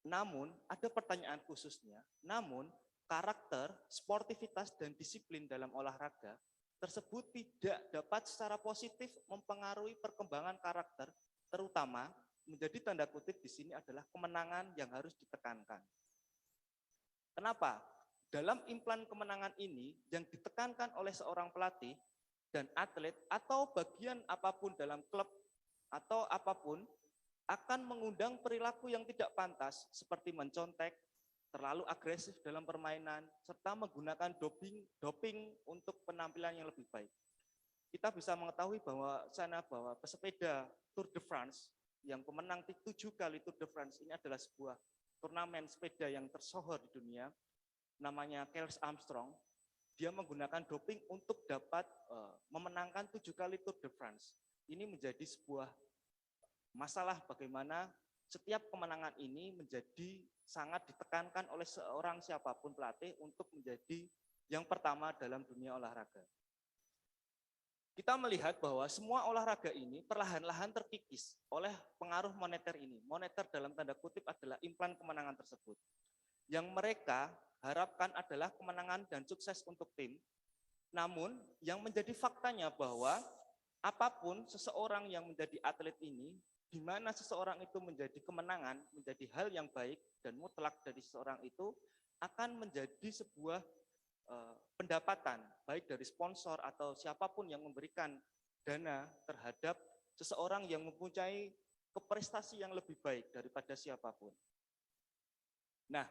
Namun, ada pertanyaan khususnya, namun karakter, sportivitas, dan disiplin dalam olahraga tersebut tidak dapat secara positif mempengaruhi perkembangan karakter, terutama menjadi tanda kutip di sini adalah kemenangan yang harus ditekankan. Kenapa? Dalam implan kemenangan ini yang ditekankan oleh seorang pelatih dan atlet atau bagian apapun dalam klub atau apapun akan mengundang perilaku yang tidak pantas seperti mencontek, terlalu agresif dalam permainan, serta menggunakan doping untuk penampilan yang lebih baik. Kita bisa mengetahui bahwa pesepeda Tour de France yang pemenang 7 kali Tour de France ini adalah sebuah turnamen sepeda yang tersohor di dunia, namanya Lance Armstrong. Dia menggunakan doping untuk dapat memenangkan 7 kali Tour de France. Ini menjadi sebuah masalah bagaimana setiap kemenangan ini menjadi sangat ditekankan oleh seorang siapapun pelatih untuk menjadi yang pertama dalam dunia olahraga. Kita melihat bahwa semua olahraga ini perlahan-lahan terkikis oleh pengaruh moneter ini. Moneter dalam tanda kutip adalah implan kemenangan tersebut. Yang mereka harapkan adalah kemenangan dan sukses untuk tim. Namun yang menjadi faktanya bahwa apapun seseorang yang menjadi atlet ini, di mana seseorang itu menjadi kemenangan, menjadi hal yang baik dan mutlak dari seseorang itu, akan menjadi sebuah pendapatan, baik dari sponsor atau siapapun yang memberikan dana terhadap seseorang yang mempunyai keprestasi yang lebih baik daripada siapapun. Nah,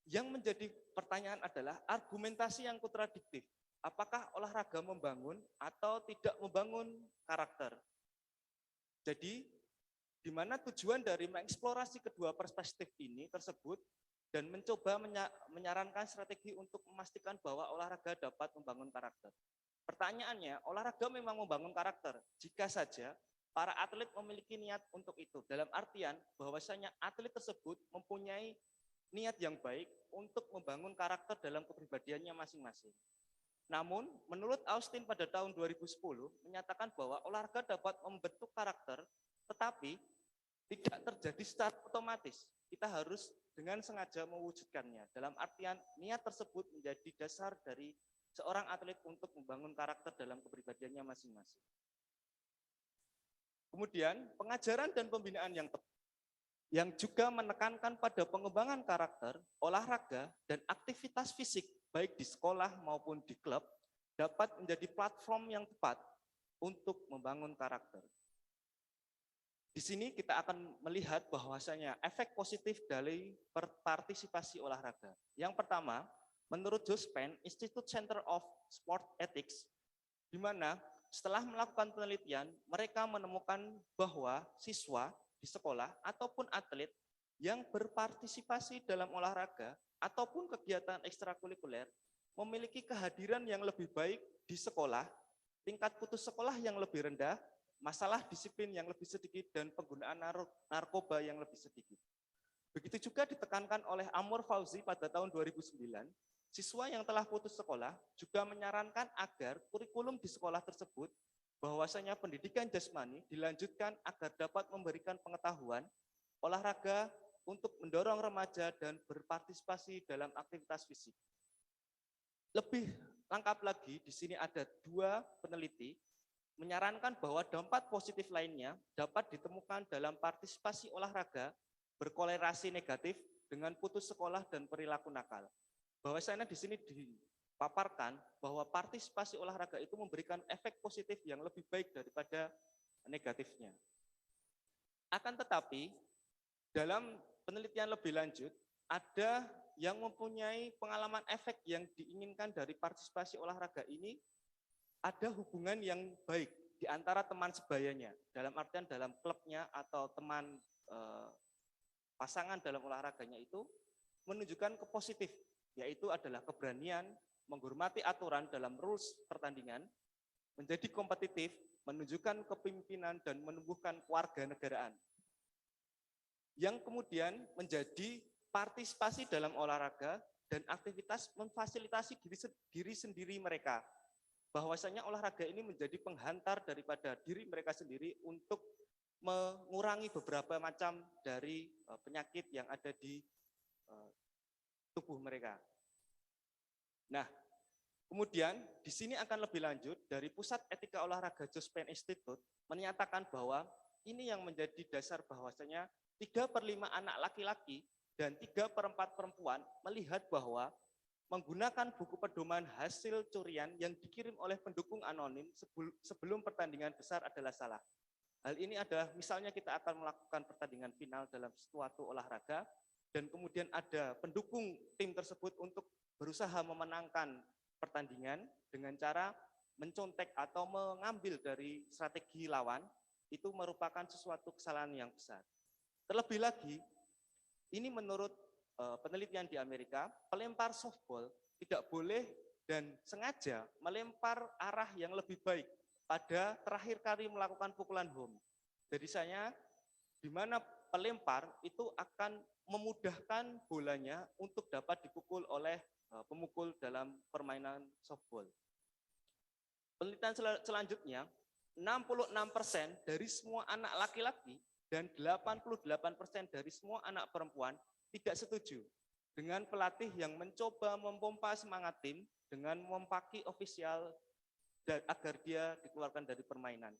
yang menjadi pertanyaan adalah argumentasi yang kontradiktif. Apakah olahraga membangun atau tidak membangun karakter? Jadi, di mana tujuan dari mengeksplorasi kedua perspektif ini tersebut dan mencoba menyarankan strategi untuk memastikan bahwa olahraga dapat membangun karakter. Pertanyaannya, olahraga memang membangun karakter jika saja para atlet memiliki niat untuk itu. Dalam artian bahwasanya atlet tersebut mempunyai niat yang baik untuk membangun karakter dalam kepribadiannya masing-masing. Namun, menurut Austin pada tahun 2010 menyatakan bahwa olahraga dapat membentuk karakter, tetapi tidak terjadi secara otomatis. Kita harus dengan sengaja mewujudkannya. Dalam artian niat tersebut menjadi dasar dari seorang atlet untuk membangun karakter dalam kepribadiannya masing-masing. Kemudian pengajaran dan pembinaan yang tepat, yang juga menekankan pada pengembangan karakter, olahraga, dan aktivitas fisik baik di sekolah maupun di klub dapat menjadi platform yang tepat untuk membangun karakter. Di sini kita akan melihat bahwasanya efek positif dari partisipasi olahraga. Yang pertama, menurut Josephine, Institute Center of Sport Ethics, di mana setelah melakukan penelitian, mereka menemukan bahwa siswa di sekolah ataupun atlet yang berpartisipasi dalam olahraga ataupun kegiatan ekstrakurikuler memiliki kehadiran yang lebih baik di sekolah, tingkat putus sekolah yang lebih rendah, masalah disiplin yang lebih sedikit, dan penggunaan narkoba yang lebih sedikit. Begitu juga ditekankan oleh Amor Fauzi pada tahun 2009, siswa yang telah putus sekolah juga menyarankan agar kurikulum di sekolah tersebut bahwasanya pendidikan jasmani dilanjutkan agar dapat memberikan pengetahuan, olahraga untuk mendorong remaja dan berpartisipasi dalam aktivitas fisik. Lebih lengkap lagi, di sini ada 2 peneliti menyarankan bahwa dampak positif lainnya dapat ditemukan dalam partisipasi olahraga berkolerasi negatif dengan putus sekolah dan perilaku nakal. Bahwasanya di sini dipaparkan bahwa partisipasi olahraga itu memberikan efek positif yang lebih baik daripada negatifnya. Akan tetapi, dalam penelitian lebih lanjut, ada yang mempunyai pengalaman efek yang diinginkan dari partisipasi olahraga ini, ada hubungan yang baik di antara teman sebayanya, dalam artian dalam klubnya atau teman pasangan dalam olahraganya itu menunjukkan ke positif, yaitu adalah keberanian, menghormati aturan dalam rules pertandingan, menjadi kompetitif, menunjukkan kepemimpinan, dan menumbuhkan kewarganegaraan. Yang kemudian menjadi partisipasi dalam olahraga dan aktivitas memfasilitasi diri sendiri mereka. Bahwasanya olahraga ini menjadi penghantar daripada diri mereka sendiri untuk mengurangi beberapa macam dari penyakit yang ada di tubuh mereka. Nah, kemudian di sini akan lebih lanjut dari Pusat Etika Olahraga Jospin Institute menyatakan bahwa ini yang menjadi dasar bahwasanya 3/5 anak laki-laki dan 3/4 perempuan melihat bahwa menggunakan buku pedoman hasil curian yang dikirim oleh pendukung anonim sebelum pertandingan besar adalah salah. Hal ini adalah misalnya kita akan melakukan pertandingan final dalam suatu olahraga dan kemudian ada pendukung tim tersebut untuk berusaha memenangkan pertandingan dengan cara mencontek atau mengambil dari strategi lawan, itu merupakan sesuatu kesalahan yang besar. Terlebih lagi, ini menurut penelitian di Amerika, pelempar softball tidak boleh dan sengaja melempar arah yang lebih baik pada terakhir kali melakukan pukulan home. Jadi di mana pelempar itu akan memudahkan bolanya untuk dapat dipukul oleh pemukul dalam permainan softball. Penelitian selanjutnya, 66% dari semua anak laki-laki dan 88% dari semua anak perempuan tidak setuju dengan pelatih yang mencoba memompa semangat tim dengan memaki ofisial agar dia dikeluarkan dari permainan.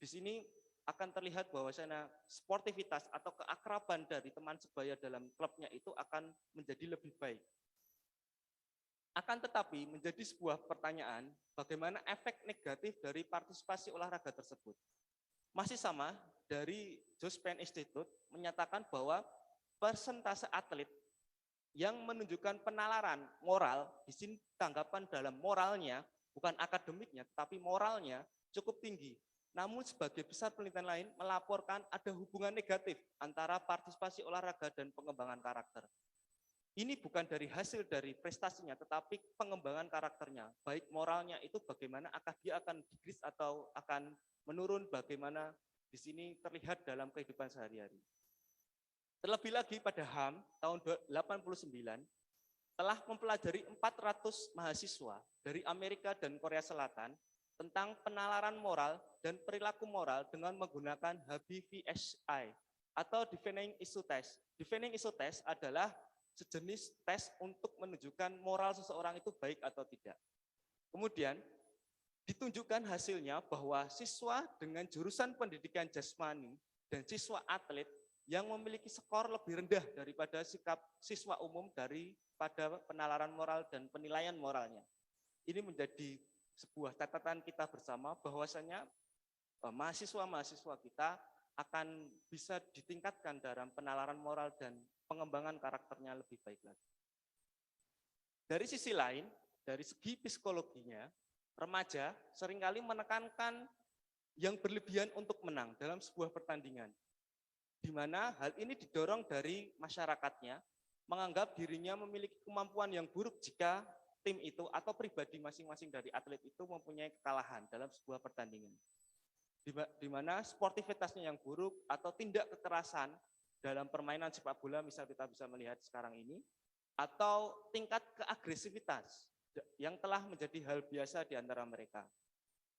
Di sini akan terlihat bahwasanya sportivitas atau keakraban dari teman sebaya dalam klubnya itu akan menjadi lebih baik. Akan tetapi menjadi sebuah pertanyaan, bagaimana efek negatif dari partisipasi olahraga tersebut? Masih sama, dari Jospin Institute menyatakan bahwa persentase atlet yang menunjukkan penalaran moral, di sini tanggapan dalam moralnya, bukan akademiknya, tapi moralnya cukup tinggi. Namun sebagai besar penelitian lain melaporkan ada hubungan negatif antara partisipasi olahraga dan pengembangan karakter. Ini bukan dari hasil dari prestasinya, tetapi pengembangan karakternya. Baik moralnya itu bagaimana dia akan digris atau akan menurun, bagaimana di sini terlihat dalam kehidupan sehari-hari. Terlebih lagi pada HAM tahun 89 telah mempelajari 400 mahasiswa dari Amerika dan Korea Selatan tentang penalaran moral dan perilaku moral dengan menggunakan HBVSI atau Defining Issue Test. Defining Issue Test adalah sejenis tes untuk menunjukkan moral seseorang itu baik atau tidak. Kemudian ditunjukkan hasilnya bahwa siswa dengan jurusan pendidikan jasmani dan siswa atlet yang memiliki skor lebih rendah daripada sikap siswa umum daripada penalaran moral dan penilaian moralnya. Ini menjadi sebuah catatan kita bersama bahwasanya mahasiswa-mahasiswa kita akan bisa ditingkatkan dalam penalaran moral dan pengembangan karakternya lebih baik lagi. Dari sisi lain, dari segi psikologinya, remaja seringkali menekankan yang berlebihan untuk menang dalam sebuah pertandingan. di mana hal ini didorong dari masyarakatnya menganggap dirinya memiliki kemampuan yang buruk jika tim itu atau pribadi masing-masing dari atlet itu mempunyai kekalahan dalam sebuah pertandingan. Di mana sportivitasnya yang buruk atau tindak kekerasan dalam permainan sepak bola, misal kita bisa melihat sekarang ini, atau tingkat keagresivitas yang telah menjadi hal biasa di antara mereka.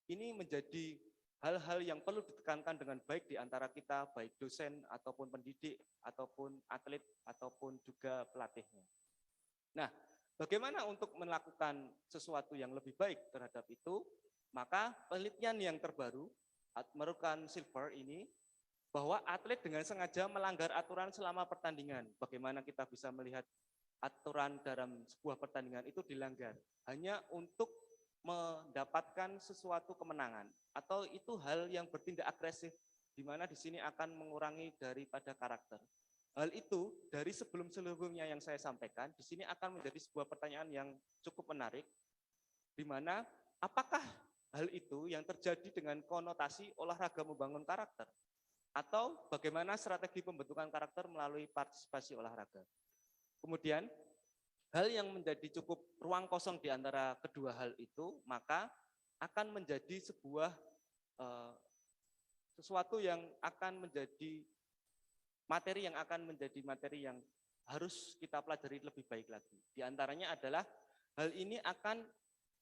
Ini menjadi hal-hal yang perlu ditekankan dengan baik di antara kita, baik dosen ataupun pendidik, ataupun atlet, ataupun juga pelatihnya. Nah, bagaimana untuk melakukan sesuatu yang lebih baik terhadap itu? Maka penelitian yang terbaru, merupakan silver ini, bahwa atlet dengan sengaja melanggar aturan selama pertandingan. Bagaimana kita bisa melihat aturan dalam sebuah pertandingan itu dilanggar hanya untuk mendapatkan sesuatu kemenangan, atau itu hal yang bertindak agresif, di mana di sini akan mengurangi daripada karakter. Hal itu dari sebelum-sebelumnya yang saya sampaikan, di sini akan menjadi sebuah pertanyaan yang cukup menarik, di mana apakah hal itu yang terjadi dengan konotasi olahraga membangun karakter, atau bagaimana strategi pembentukan karakter melalui partisipasi olahraga. Kemudian, hal yang menjadi cukup ruang kosong di antara kedua hal itu, maka akan menjadi sebuah sesuatu yang akan menjadi materi yang harus kita pelajari lebih baik lagi. Di antaranya adalah hal ini akan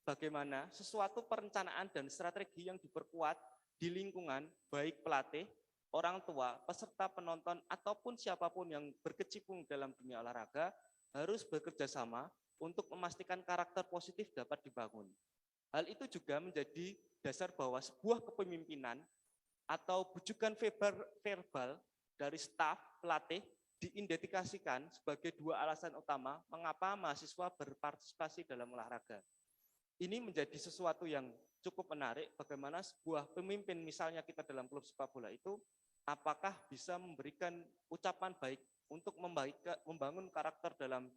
bagaimana sesuatu perencanaan dan strategi yang diperkuat di lingkungan, baik pelatih, orang tua, peserta penonton, ataupun siapapun yang berkecimpung dalam dunia olahraga, harus bekerja sama untuk memastikan karakter positif dapat dibangun. Hal itu juga menjadi dasar bahwa sebuah kepemimpinan atau bujukan verbal dari staf pelatih diindikasikan sebagai dua alasan utama mengapa mahasiswa berpartisipasi dalam olahraga. Ini menjadi sesuatu yang cukup menarik, bagaimana sebuah pemimpin, misalnya kita dalam klub sepak bola itu, apakah bisa memberikan ucapan baik untuk membangun karakter dalam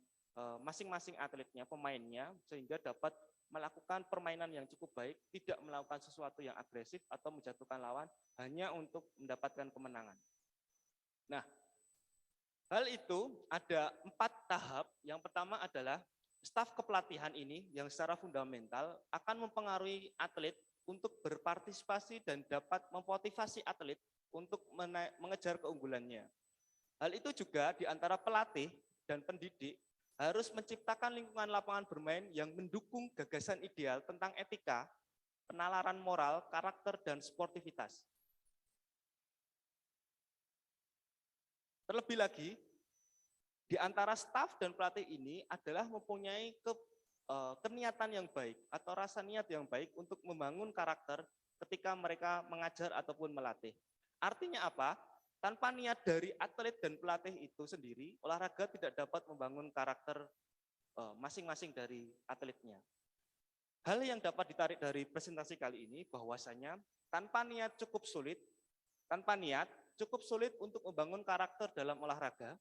masing-masing atletnya, pemainnya, sehingga dapat melakukan permainan yang cukup baik, tidak melakukan sesuatu yang agresif atau menjatuhkan lawan hanya untuk mendapatkan kemenangan. Nah, hal itu ada 4 tahap. Yang pertama adalah staf kepelatihan ini yang secara fundamental akan mempengaruhi atlet untuk berpartisipasi dan dapat memotivasi atlet untuk mengejar keunggulannya. Hal itu juga di antara pelatih dan pendidik harus menciptakan lingkungan lapangan bermain yang mendukung gagasan ideal tentang etika, penalaran moral, karakter, dan sportivitas. Terlebih lagi, di antara staf dan pelatih ini adalah mempunyai keniatan yang baik atau rasa niat yang baik untuk membangun karakter ketika mereka mengajar ataupun melatih. Artinya apa? Tanpa niat dari atlet dan pelatih itu sendiri, olahraga tidak dapat membangun karakter masing-masing dari atletnya. Hal yang dapat ditarik dari presentasi kali ini bahwasanya tanpa niat cukup sulit untuk membangun karakter dalam olahraga.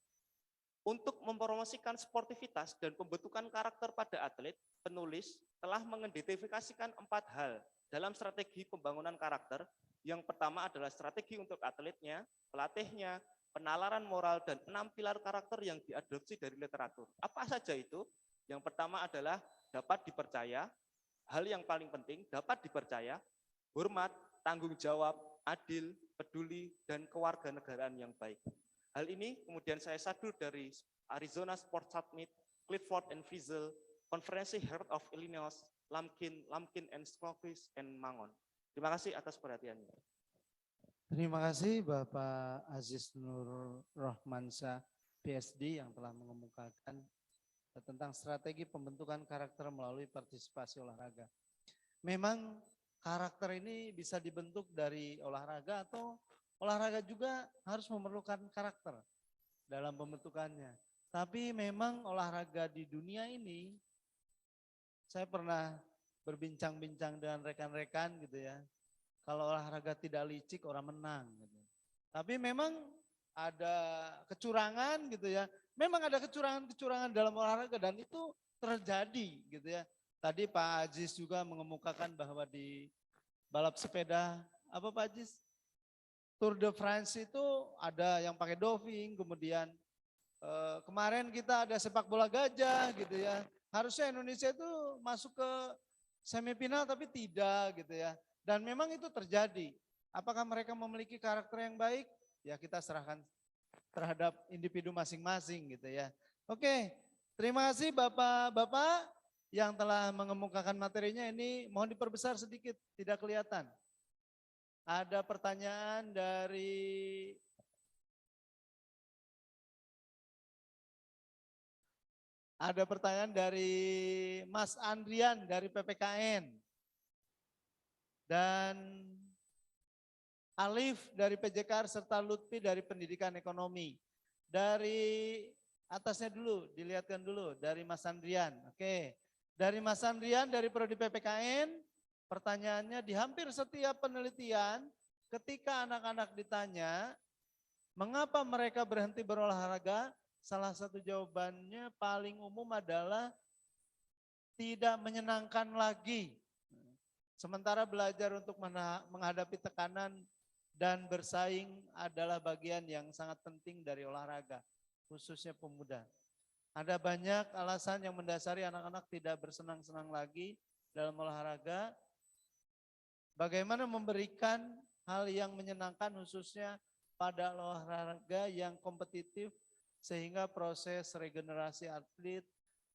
Untuk mempromosikan sportivitas dan pembentukan karakter pada atlet, penulis telah mengidentifikasikan 4 hal dalam strategi pembangunan karakter. Yang pertama adalah strategi untuk atletnya, pelatihnya, penalaran moral, dan 6 pilar karakter yang diadopsi dari literatur. Apa saja itu? Yang pertama adalah dapat dipercaya, hal yang paling penting, dapat dipercaya, hormat, tanggung jawab, adil, peduli, dan kewarganegaraan yang baik. Hal ini kemudian saya sadur dari Arizona Sports Summit, Clifford and Frizzell, Konferensi Heart of Illinois, Lumpkin and Scottish, and Mangon. Terima kasih atas perhatiannya. Terima kasih Bapak Aziz Nur Rohmansyah, PhD, yang telah mengemukakan tentang strategi pembentukan karakter melalui partisipasi olahraga. Memang karakter ini bisa dibentuk dari olahraga atau olahraga juga harus memerlukan karakter dalam pembentukannya. Tapi memang olahraga di dunia ini, saya pernah berbincang-bincang dengan rekan-rekan gitu ya. Kalau olahraga tidak licik, orang menang gitu. Tapi memang ada kecurangan gitu ya. Memang ada kecurangan-kecurangan dalam olahraga dan itu terjadi gitu ya. Tadi Pak Aziz juga mengemukakan bahwa di balap sepeda, apa Pak Aziz? Tour de France itu ada yang pakai doping, kemudian kemarin kita ada sepak bola gajah gitu ya. Harusnya Indonesia itu masuk ke semifinal tapi tidak gitu ya. Dan memang itu terjadi. Apakah mereka memiliki karakter yang baik? Ya kita serahkan terhadap individu masing-masing gitu ya. Oke, terima kasih Bapak-Bapak yang telah mengemukakan materinya ini. Mohon diperbesar sedikit, tidak kelihatan. Ada pertanyaan dari Mas Andrian dari PPKN dan Alif dari PJKR serta Lutfi dari Pendidikan Ekonomi. Dari atasnya dulu, dilihatkan dulu dari Mas Andrian. Oke, dari Mas Andrian dari Prodi PPKN, pertanyaannya di hampir setiap penelitian ketika anak-anak ditanya mengapa mereka berhenti berolahraga, salah satu jawabannya paling umum adalah tidak menyenangkan lagi. Sementara belajar untuk menghadapi tekanan dan bersaing adalah bagian yang sangat penting dari olahraga, khususnya pemuda. Ada banyak alasan yang mendasari anak-anak tidak bersenang-senang lagi dalam olahraga. Bagaimana memberikan hal yang menyenangkan khususnya pada olahraga yang kompetitif sehingga proses regenerasi atlet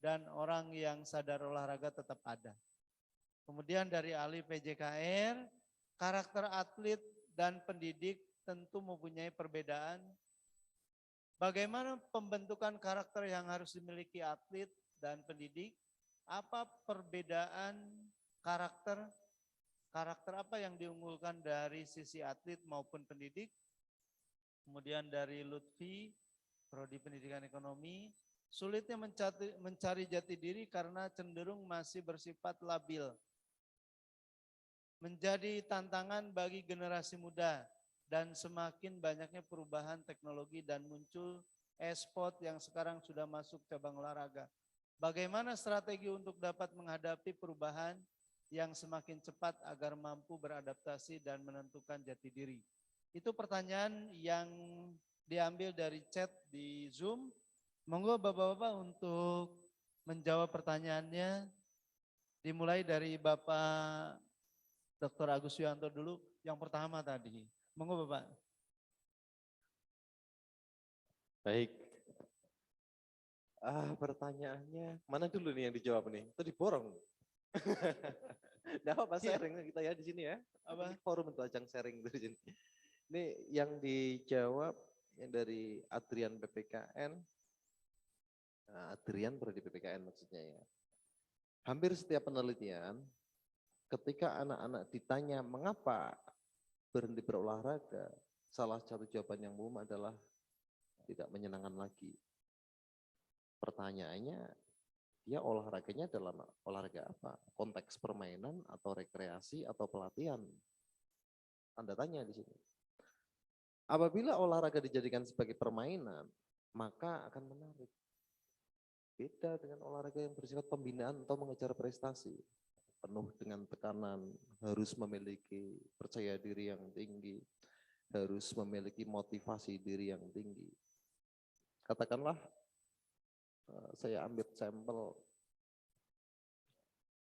dan orang yang sadar olahraga tetap ada. Kemudian dari ahli PJKR, karakter atlet dan pendidik tentu mempunyai perbedaan. Bagaimana pembentukan karakter yang harus dimiliki atlet dan pendidik? Apa perbedaan karakter? Karakter apa yang diunggulkan dari sisi atlet maupun pendidik? Kemudian dari Lutfi, Prodi Pendidikan Ekonomi, sulitnya mencari jati diri karena cenderung masih bersifat labil. Menjadi tantangan bagi generasi muda dan semakin banyaknya perubahan teknologi dan muncul e-sport yang sekarang sudah masuk cabang olahraga. Bagaimana strategi untuk dapat menghadapi perubahan yang semakin cepat agar mampu beradaptasi dan menentukan jati diri? Itu pertanyaan yang diambil dari chat di Zoom. Monggo Bapak-Bapak untuk menjawab pertanyaannya. Dimulai dari Bapak Dr. Agus Yuanto dulu, yang pertama tadi. Monggo Bapak. Baik. Pertanyaannya, mana dulu nih yang dijawab nih? Itu diborong. Nah, apa sharing kita ya di sini ya? Apa? Ini forum untuk ajang sharing di sini. Ini yang dijawab yang dari Adrian PPKN. Nah, Adrian Prodi PPKN maksudnya ya. Hampir setiap penelitian, ketika anak-anak ditanya mengapa berhenti berolahraga, salah satu jawaban yang umum adalah tidak menyenangkan lagi. Pertanyaannya, dia olahraganya dalam olahraga apa? Konteks permainan atau rekreasi atau pelatihan? Tanda tanya di sini. Apabila olahraga dijadikan sebagai permainan, maka akan menarik. Beda dengan olahraga yang bersifat pembinaan atau mengejar prestasi. Penuh dengan tekanan, harus memiliki percaya diri yang tinggi, harus memiliki motivasi diri yang tinggi. Katakanlah, saya ambil sampel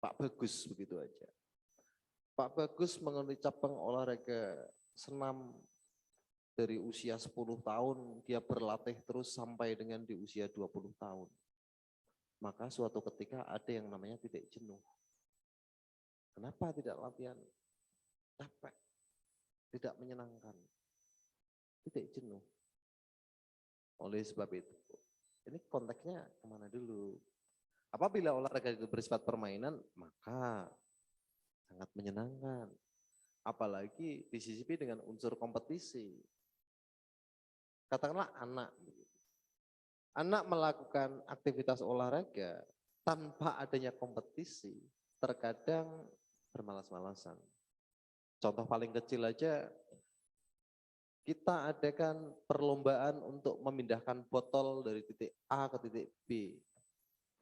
Pak Bagus begitu aja. Pak Bagus mengenai cabang olahraga senam dari usia 10 tahun, dia berlatih terus sampai dengan di usia 20 tahun. Maka suatu ketika ada yang namanya titik jenuh. Kenapa tidak latihan? Capek, tidak menyenangkan, titik jenuh. Oleh sebab itu, ini konteksnya kemana dulu? Apabila olahraga itu bersifat permainan, maka sangat menyenangkan. Apalagi disisipi dengan unsur kompetisi. Katakanlah anak. Anak melakukan aktivitas olahraga tanpa adanya kompetisi, terkadang bermalas-malasan. Contoh paling kecil aja, kita adakan perlombaan untuk memindahkan botol dari titik A ke titik B.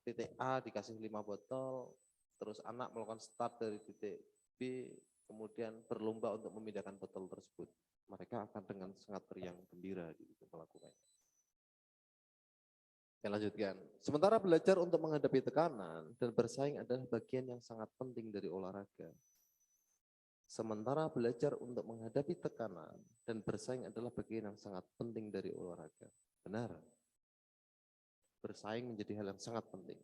Titik A dikasih 5 botol, terus anak melakukan start dari titik B, kemudian berlomba untuk memindahkan botol tersebut. mereka akan dengan sangat riang gembira gitu melakukannya. Saya lanjutkan. Sementara belajar untuk menghadapi tekanan dan bersaing adalah bagian yang sangat penting dari olahraga. Sementara belajar untuk menghadapi tekanan dan bersaing adalah bagian yang sangat penting dari olahraga. Benar. Bersaing menjadi hal yang sangat penting.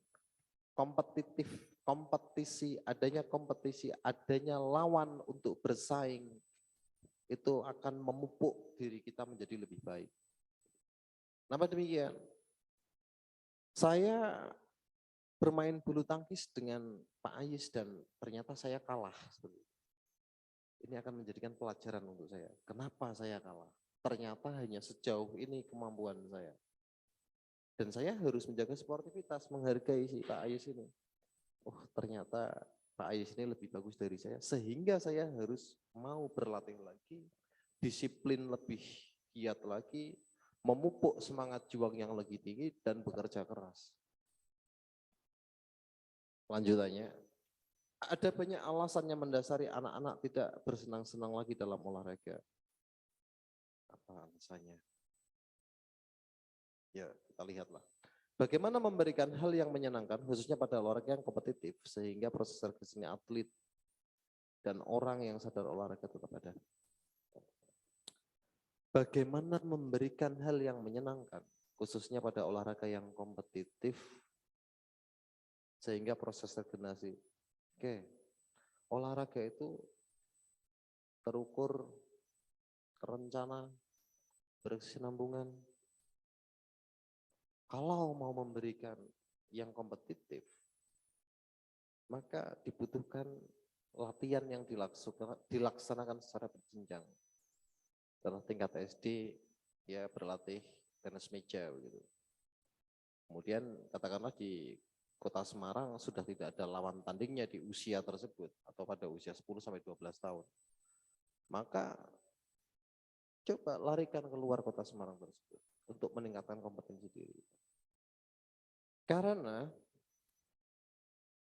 Kompetisi, adanya lawan untuk bersaing, itu akan memupuk diri kita menjadi lebih baik. Kenapa demikian? Saya bermain bulu tangkis dengan Pak Ayis dan ternyata saya kalah. Ini akan menjadikan pelajaran untuk saya. Kenapa saya kalah? Ternyata hanya sejauh ini kemampuan saya. Dan saya harus menjaga sportivitas, menghargai si Pak Ayis ini. Oh, ternyata Pak Ayis ini lebih bagus dari saya, sehingga saya harus mau berlatih lagi, disiplin lebih giat lagi, memupuk semangat juang yang lebih tinggi, dan bekerja keras. Lanjutannya, ada banyak alasan yang mendasari anak-anak tidak bersenang-senang lagi dalam olahraga. Apa alasannya? Ya, kita lihatlah. Bagaimana memberikan hal yang menyenangkan, khususnya pada olahraga yang kompetitif, sehingga proses seleksinya atlet dan orang yang sadar olahraga tetap ada. Bagaimana memberikan hal yang menyenangkan, khususnya pada olahraga yang kompetitif, sehingga proses regenerasi. Oke, olahraga itu terukur, terencana, berkesinambungan. Kalau mau memberikan yang kompetitif, maka dibutuhkan latihan yang dilaksanakan secara berjenjang. Dalam tingkat SD, ya berlatih tenis meja begitu. Kemudian katakanlah di Kota Semarang sudah tidak ada lawan tandingnya di usia tersebut atau pada usia 10-12 tahun. Maka coba larikan keluar Kota Semarang tersebut untuk meningkatkan kompetensi diri. Karena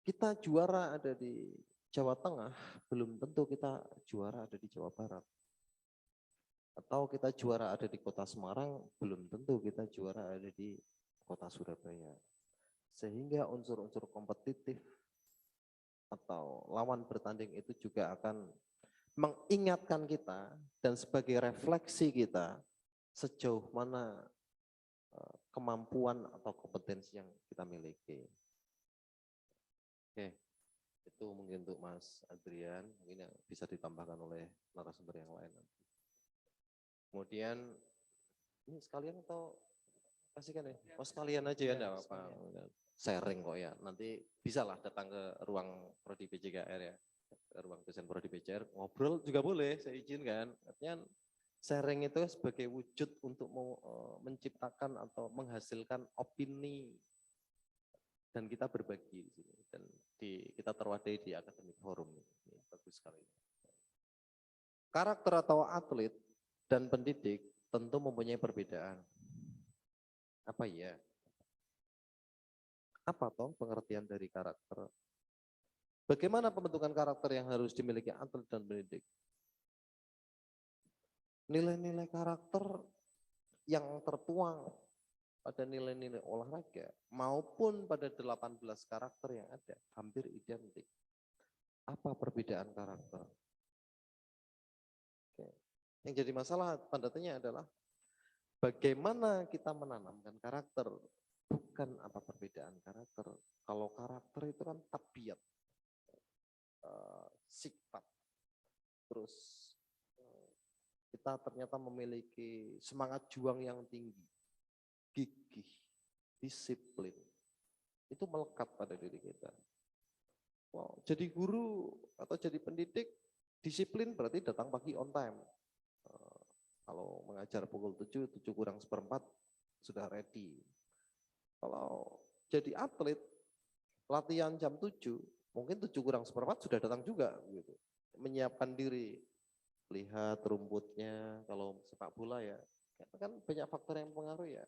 kita juara ada di Jawa Tengah, belum tentu kita juara ada di Jawa Barat. Atau kita juara ada di Kota Semarang, belum tentu kita juara ada di Kota Surabaya. Sehingga unsur-unsur kompetitif atau lawan bertanding itu juga akan mengingatkan kita dan sebagai refleksi kita sejauh mana kemampuan atau kompetensi yang kita miliki. Oke, itu mungkin untuk Mas Adrian, mungkin yang bisa ditambahkan oleh narasumber yang lain. Kemudian, ini sekalian atau kasihkan ya? Oh sekalian aja ya, enggak apa-apa. Sharing kok ya, nanti bisalah datang ke ruang Prodi PJKR ya, ke ruang dosen Prodi PJKR, ngobrol juga boleh, saya izinkan. Artinya sharing itu sebagai wujud untuk menciptakan atau menghasilkan opini dan kita berbagi di sini dan kita terwadai di akademik forum ini bagus sekali. Karakter atau atlet dan pendidik tentu mempunyai perbedaan. Apa ya? Apa toh pengertian dari karakter? Bagaimana pembentukan karakter yang harus dimiliki atlet dan pendidik? Nilai-nilai karakter yang tertuang pada nilai-nilai olahraga maupun pada 18 karakter yang ada hampir identik. Apa perbedaan karakter? Oke. Yang jadi masalah tanda tanya adalah bagaimana kita menanamkan karakter, bukan apa perbedaan karakter. Kalau karakter itu kan tabiat, sifat, terus kita ternyata memiliki semangat juang yang tinggi, gigih, disiplin, itu melekat pada diri kita. Wow, jadi guru atau jadi pendidik, disiplin berarti datang pagi on time. Kalau mengajar pukul 7, 7 kurang seperempat, sudah ready. Kalau jadi atlet, latihan jam 7, mungkin 7 kurang seperempat sudah datang juga. Gitu. Menyiapkan diri, lihat rumputnya, kalau sepak bola ya, kan banyak faktor yang mempengaruhi ya.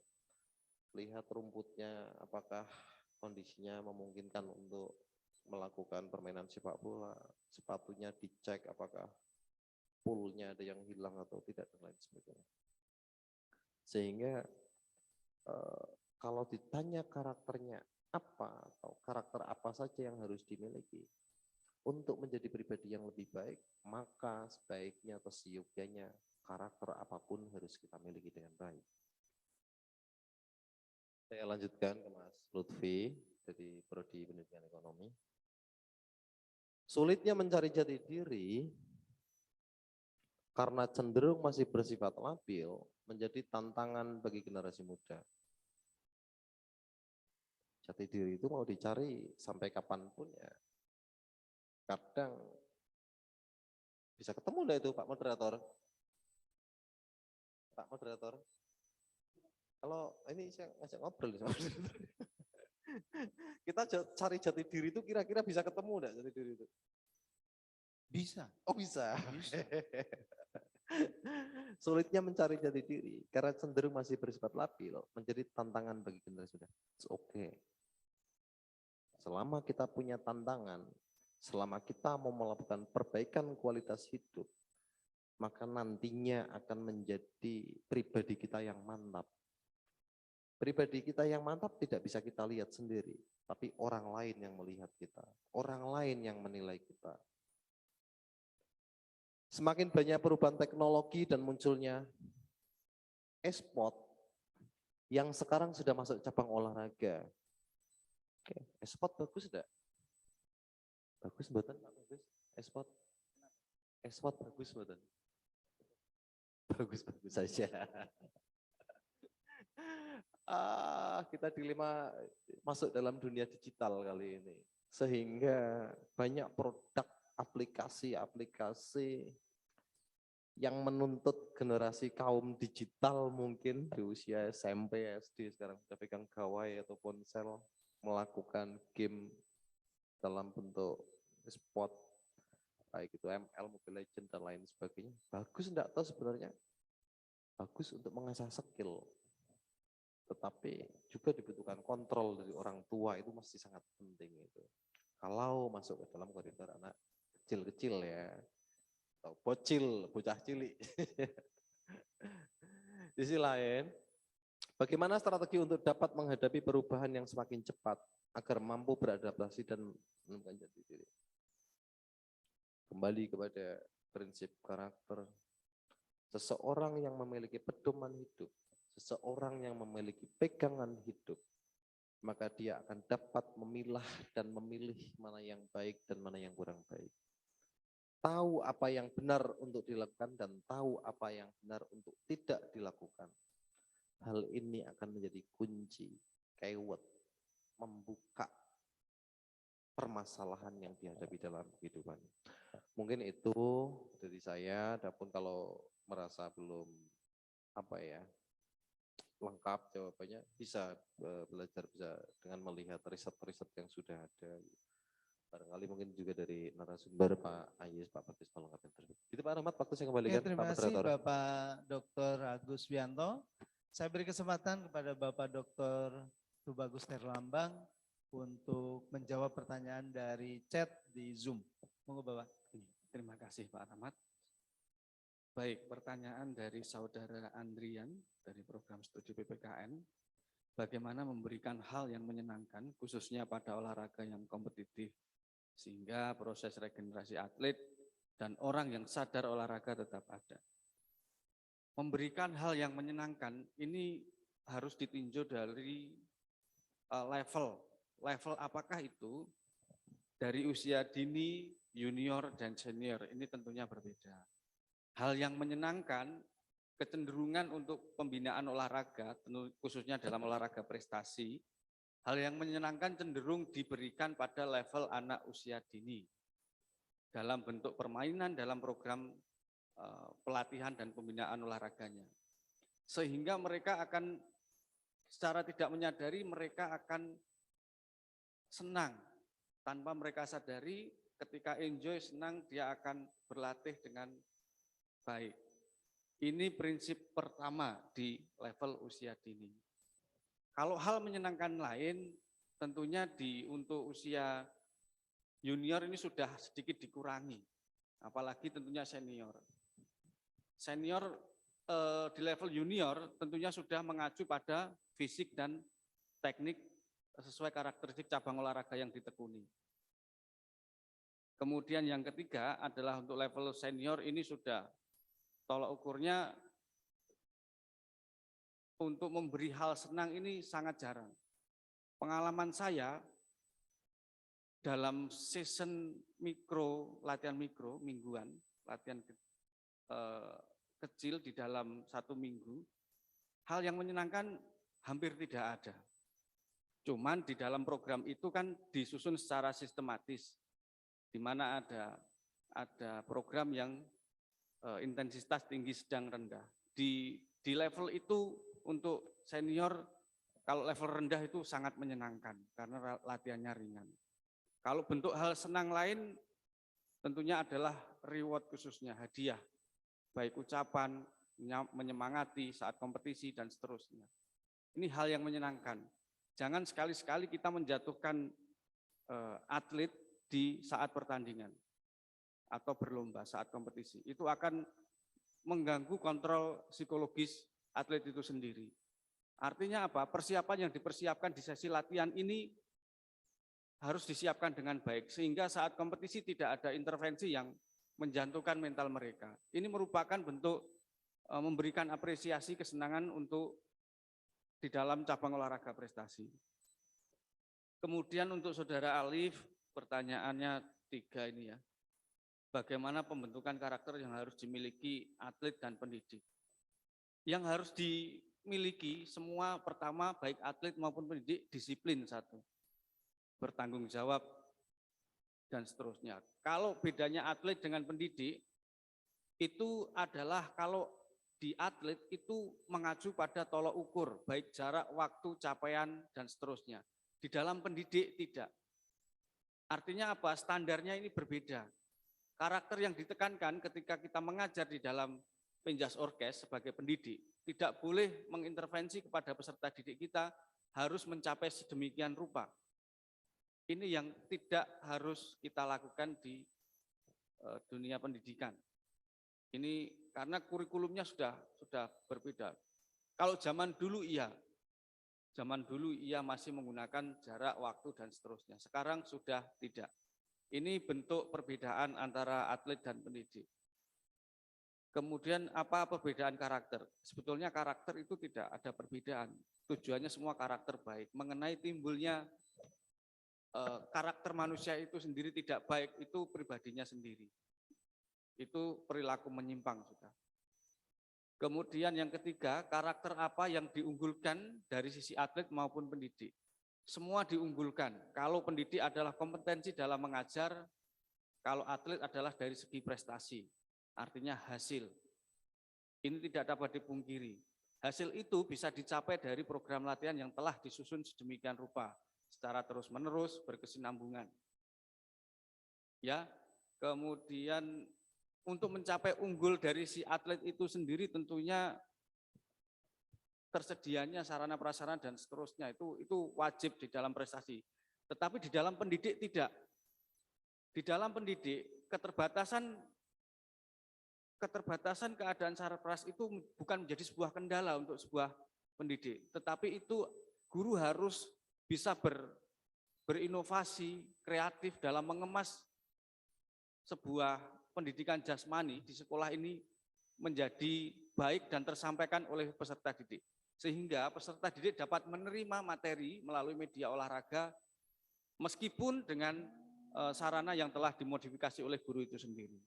Lihat rumputnya, apakah kondisinya memungkinkan untuk melakukan permainan sepak bola, sepatunya dicek apakah poolnya ada yang hilang atau tidak dan lain sebagainya. Sehingga kalau ditanya karakternya apa atau karakter apa saja yang harus dimiliki untuk menjadi pribadi yang lebih baik, maka sebaiknya atau seyogyanya karakter apapun harus kita miliki dengan baik. Saya lanjutkan ke Mas Lutfi dari Prodi Pendidikan Ekonomi. Sulitnya mencari jati diri karena cenderung masih bersifat labil menjadi tantangan bagi generasi muda. Jati diri itu mau dicari sampai kapanpun ya. Kadang bisa ketemu enggak itu Pak Moderator? Pak Moderator? Kalau ini saya ngajak ngobrol sama kita cari jati diri itu kira-kira bisa ketemu enggak jati diri itu? Bisa. Oh bisa. Bisa. Sulitnya mencari jati diri karena cenderung masih bersifat labil menjadi tantangan bagi generasi muda. It's okay. Selama kita punya tantangan, selama kita mau melakukan perbaikan kualitas hidup, maka nantinya akan menjadi pribadi kita yang mantap. Pribadi kita yang mantap tidak bisa kita lihat sendiri, tapi orang lain yang melihat kita, orang lain yang menilai kita. Semakin banyak perubahan teknologi dan munculnya e-sport yang sekarang sudah masuk cabang olahraga. Oke, e-sport bagus enggak? Bagus mboten Pak Bagus? E-sport? E-sport bagus mboten? Bagus-bagus saja. Kita dilema masuk dalam dunia digital kali ini. Sehingga banyak produk aplikasi-aplikasi yang menuntut generasi kaum digital mungkin di usia SMP, SD sekarang sudah pegang gawai atau ponsel melakukan game dalam bentuk sport baik itu ML, Mobile Legends dan lain sebagainya. Bagus enggak tahu sebenarnya? Bagus untuk mengasah skill. Tetapi juga dibutuhkan kontrol dari orang tua, itu masih sangat penting itu. Kalau masuk ke dalam koridor anak kecil-kecil ya, atau bocil, bocah cilik. Di sisi lain, bagaimana strategi untuk dapat menghadapi perubahan yang semakin cepat agar mampu beradaptasi dan menemukan jati diri? Kembali kepada prinsip karakter. Seseorang yang memiliki pedoman hidup, seseorang yang memiliki pegangan hidup, maka dia akan dapat memilah dan memilih mana yang baik dan mana yang kurang baik. Tahu apa yang benar untuk dilakukan dan tahu apa yang benar untuk tidak dilakukan. Hal ini akan menjadi kunci, keyword, membuka permasalahan yang dihadapi dalam kehidupan. Mungkin itu dari saya, adapun kalau merasa belum lengkap jawabannya bisa belajar bisa dengan melihat riset-riset yang sudah ada. Barangkali mungkin juga dari narasumber Pak Ayes, Pak Bagus melengkapi tersebut. Itu Pak Rahmat, waktu saya kembalikan. Oke, terima Pak kasih Moderator. Bapak Dr. Agus Wianto. Saya beri kesempatan kepada Bapak Dr. Tubagus Herlambang untuk menjawab pertanyaan dari chat di Zoom. Monggo Bapak. Terima kasih Pak Rahmat. Baik, pertanyaan dari Saudara Andrian dari program studi PPKN. Bagaimana memberikan hal yang menyenangkan, khususnya pada olahraga yang kompetitif, sehingga proses regenerasi atlet dan orang yang sadar olahraga tetap ada. Memberikan hal yang menyenangkan ini harus ditinjau dari level apakah itu dari usia dini, junior, dan senior, ini tentunya berbeda. Hal yang menyenangkan, kecenderungan untuk pembinaan olahraga, khususnya dalam olahraga prestasi, hal yang menyenangkan cenderung diberikan pada level anak usia dini, dalam bentuk permainan, dalam program pelatihan dan pembinaan olahraganya. Sehingga mereka akan, secara tidak menyadari, mereka akan senang. Tanpa mereka sadari, ketika enjoy, senang, dia akan berlatih dengan baik. Ini prinsip pertama di level usia dini. Kalau hal menyenangkan lain, tentunya untuk usia junior ini sudah sedikit dikurangi, apalagi tentunya senior. senior di level junior tentunya sudah mengacu pada fisik dan teknik sesuai karakteristik cabang olahraga yang ditekuni. Kemudian yang ketiga adalah untuk level senior ini sudah tolak ukurnya untuk memberi hal senang ini sangat jarang. Pengalaman saya dalam season latihan mikro mingguan, latihan kecil di dalam 1 minggu, hal yang menyenangkan hampir tidak ada. Cuman di dalam program itu kan disusun secara sistematis, di mana ada program yang intensitas tinggi, sedang, rendah. Di level itu untuk senior, kalau level rendah itu sangat menyenangkan karena latihannya ringan. Kalau bentuk hal senang lain tentunya adalah reward khususnya, hadiah, baik ucapan, menyemangati saat kompetisi, dan seterusnya. Ini hal yang menyenangkan. Jangan sekali-sekali kita menjatuhkan atlet di saat pertandingan atau berlomba saat kompetisi. Itu akan mengganggu kontrol psikologis atlet itu sendiri. Artinya apa? Persiapan yang dipersiapkan di sesi latihan ini harus disiapkan dengan baik, sehingga saat kompetisi tidak ada intervensi yang menjatuhkan mental mereka. Ini merupakan bentuk memberikan apresiasi, kesenangan untuk di dalam cabang olahraga prestasi. Kemudian untuk Saudara Alif, pertanyaannya 3 ini ya. Bagaimana pembentukan karakter yang harus dimiliki atlet dan pendidik? Yang harus dimiliki semua, pertama baik atlet maupun pendidik, disiplin satu, bertanggung jawab, dan seterusnya. Kalau bedanya atlet dengan pendidik, itu adalah kalau di atlet itu mengacu pada tolok ukur, baik jarak, waktu, capaian, dan seterusnya. Di dalam pendidik tidak. Artinya apa? Standarnya ini berbeda. Karakter yang ditekankan ketika kita mengajar di dalam penjas orkes sebagai pendidik, tidak boleh mengintervensi kepada peserta didik kita, harus mencapai sedemikian rupa. Ini yang tidak harus kita lakukan di dunia pendidikan. Ini karena kurikulumnya sudah berbeda. Kalau zaman dulu iya masih menggunakan jarak, waktu, dan seterusnya. Sekarang sudah tidak. Ini bentuk perbedaan antara atlet dan pendidik. Kemudian apa perbedaan karakter? Sebetulnya karakter itu tidak ada perbedaan. Tujuannya semua karakter baik. Mengenai timbulnya karakter manusia itu sendiri tidak baik, itu pribadinya sendiri. Itu perilaku menyimpang sudah. Kemudian yang ketiga, karakter apa yang diunggulkan dari sisi atlet maupun pendidik? Semua diunggulkan. Kalau pendidik adalah kompetensi dalam mengajar, kalau atlet adalah dari segi prestasi, artinya hasil. Ini tidak dapat dipungkiri. Hasil itu bisa dicapai dari program latihan yang telah disusun sedemikian rupa, secara terus-menerus, berkesinambungan. Ya, kemudian untuk mencapai unggul dari si atlet itu sendiri tentunya tersedianya sarana prasarana dan seterusnya itu wajib di dalam prestasi. Tetapi di dalam pendidik tidak. Di dalam pendidik keterbatasan keadaan sarana pras itu bukan menjadi sebuah kendala untuk sebuah pendidik, tetapi itu guru harus bisa berinovasi, kreatif dalam mengemas sebuah pendidikan jasmani di sekolah ini menjadi baik dan tersampaikan oleh peserta didik. Sehingga peserta didik dapat menerima materi melalui media olahraga meskipun dengan sarana yang telah dimodifikasi oleh guru itu sendiri.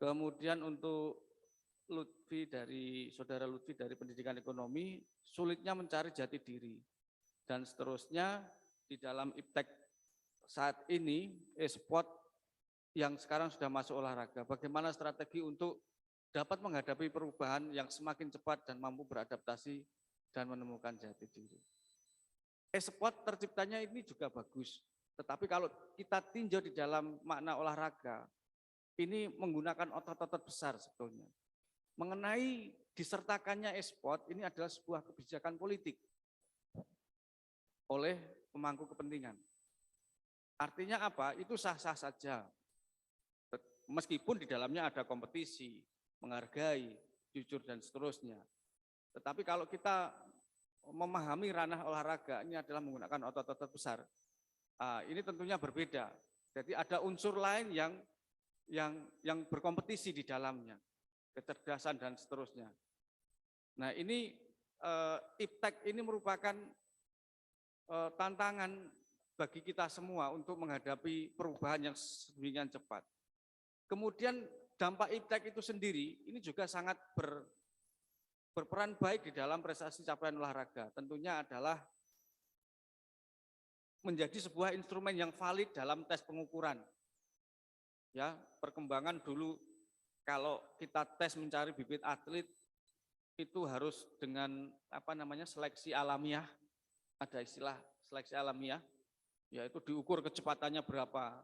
Kemudian untuk Saudara Lutfi dari Pendidikan Ekonomi, sulitnya mencari jati diri. Dan seterusnya di dalam IPTEK saat ini e-sport yang sekarang sudah masuk olahraga, bagaimana strategi untuk dapat menghadapi perubahan yang semakin cepat dan mampu beradaptasi dan menemukan jati diri. E-sport terciptanya ini juga bagus, tetapi kalau kita tinjau di dalam makna olahraga, ini menggunakan otot-otot besar sebetulnya. Mengenai disertakannya e-sport, ini adalah sebuah kebijakan politik oleh pemangku kepentingan. Artinya apa? Itu sah-sah saja. meskipun di dalamnya ada kompetisi, menghargai, jujur dan seterusnya. Tetapi kalau kita memahami ranah olahraga ini adalah menggunakan otot-otot besar, ini tentunya berbeda. Jadi ada unsur lain yang berkompetisi di dalamnya, kecerdasan dan seterusnya. Nah ini iptek ini merupakan tantangan bagi kita semua untuk menghadapi perubahan yang sedemikian cepat. Kemudian dampak iptek itu sendiri ini juga sangat berperan baik di dalam prestasi capaian olahraga. Tentunya adalah menjadi sebuah instrumen yang valid dalam tes pengukuran. Ya, perkembangan dulu kalau kita tes mencari bibit atlet itu harus dengan seleksi alamiah. Ada istilah seleksi alamiah, yaitu diukur kecepatannya berapa,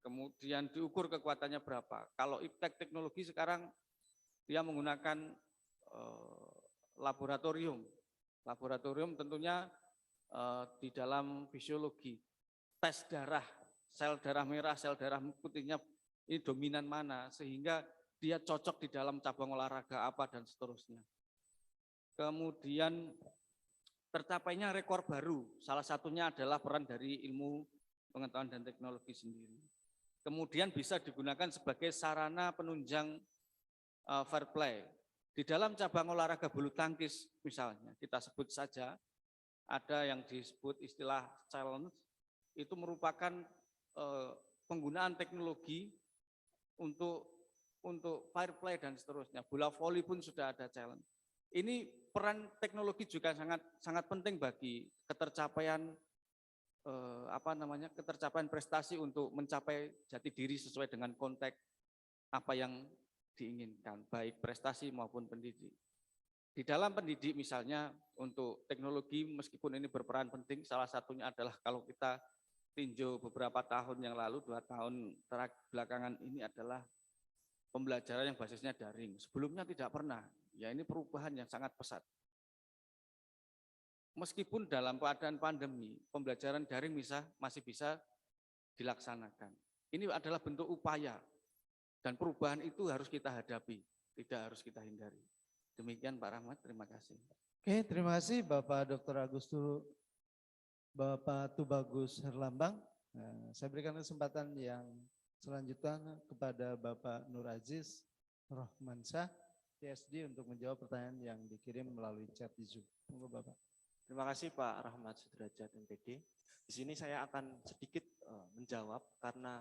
kemudian diukur kekuatannya berapa. Kalau iptek teknologi sekarang dia menggunakan laboratorium. Laboratorium tentunya di dalam fisiologi, tes darah, sel darah merah, sel darah putihnya ini dominan mana, sehingga dia cocok di dalam cabang olahraga apa dan seterusnya. Kemudian tercapainya rekor baru, salah satunya adalah peran dari ilmu pengetahuan dan teknologi sendiri. Kemudian bisa digunakan sebagai sarana penunjang fair play. Di dalam cabang olahraga bulu tangkis misalnya, kita sebut saja, ada yang disebut istilah challenge, itu merupakan penggunaan teknologi untuk fair play dan seterusnya. Bola voli pun sudah ada challenge. Ini peran teknologi juga sangat penting bagi ketercapaian ketercapaian prestasi untuk mencapai jati diri sesuai dengan konteks apa yang diinginkan, baik prestasi maupun pendidik. Di dalam pendidik misalnya untuk teknologi meskipun ini berperan penting, salah satunya adalah kalau kita tinjau beberapa tahun yang lalu, 2 tahun belakangan ini adalah pembelajaran yang basisnya daring. Sebelumnya tidak pernah. Ya ini perubahan yang sangat pesat. Meskipun dalam keadaan pandemi, pembelajaran daring masih bisa dilaksanakan. Ini adalah bentuk upaya dan perubahan itu harus kita hadapi, tidak harus kita hindari. Demikian Pak Rahmat, terima kasih. Oke, terima kasih Bapak Dr. Bapak Tubagus Herlambang. Saya berikan kesempatan yang selanjutnya kepada Bapak Nur Aziz Rohmansyah, PSD, untuk menjawab pertanyaan yang dikirim melalui chat di Zoom. Monggo Bapak. Terima kasih Pak Rahmat Sudrajat MPD. Di sini saya akan sedikit menjawab karena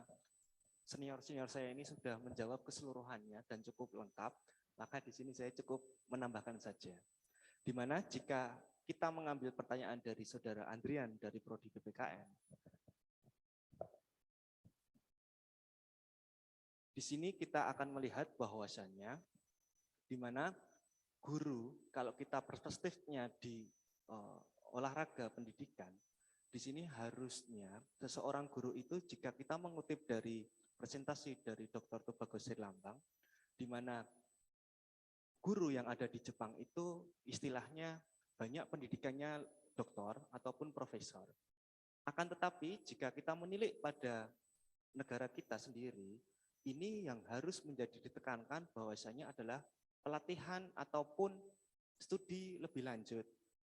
senior-senior saya ini sudah menjawab keseluruhannya dan cukup lengkap, maka di sini saya cukup menambahkan saja. Di mana jika kita mengambil pertanyaan dari Saudara Andrian dari Prodi BPKN, di sini kita akan melihat bahwasannya di mana guru, kalau kita perspektifnya di olahraga pendidikan, di sini harusnya seseorang guru itu jika kita mengutip dari presentasi dari Dr. Tubagus Herlambang, di mana guru yang ada di Jepang itu istilahnya banyak pendidikannya doktor ataupun profesor. Akan tetapi jika kita menilik pada negara kita sendiri, ini yang harus menjadi ditekankan bahwasanya adalah pelatihan ataupun studi lebih lanjut.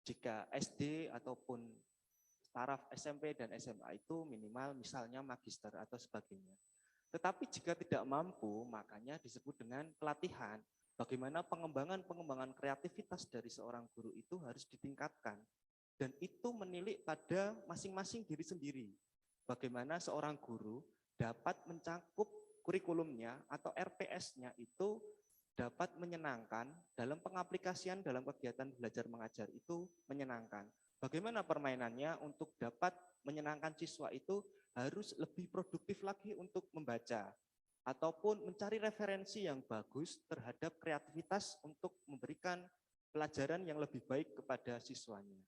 Jika SD ataupun taraf SMP dan SMA itu minimal misalnya magister atau sebagainya. Tetapi jika tidak mampu, makanya disebut dengan pelatihan. Bagaimana pengembangan kreativitas dari seorang guru itu harus ditingkatkan. Dan itu menilik pada masing-masing diri sendiri. Bagaimana seorang guru dapat mencakup kurikulumnya atau RPS-nya itu dapat menyenangkan dalam pengaplikasian dalam kegiatan belajar mengajar itu menyenangkan. Bagaimana permainannya untuk dapat menyenangkan siswa itu harus lebih produktif lagi untuk membaca ataupun mencari referensi yang bagus terhadap kreativitas untuk memberikan pelajaran yang lebih baik kepada siswanya.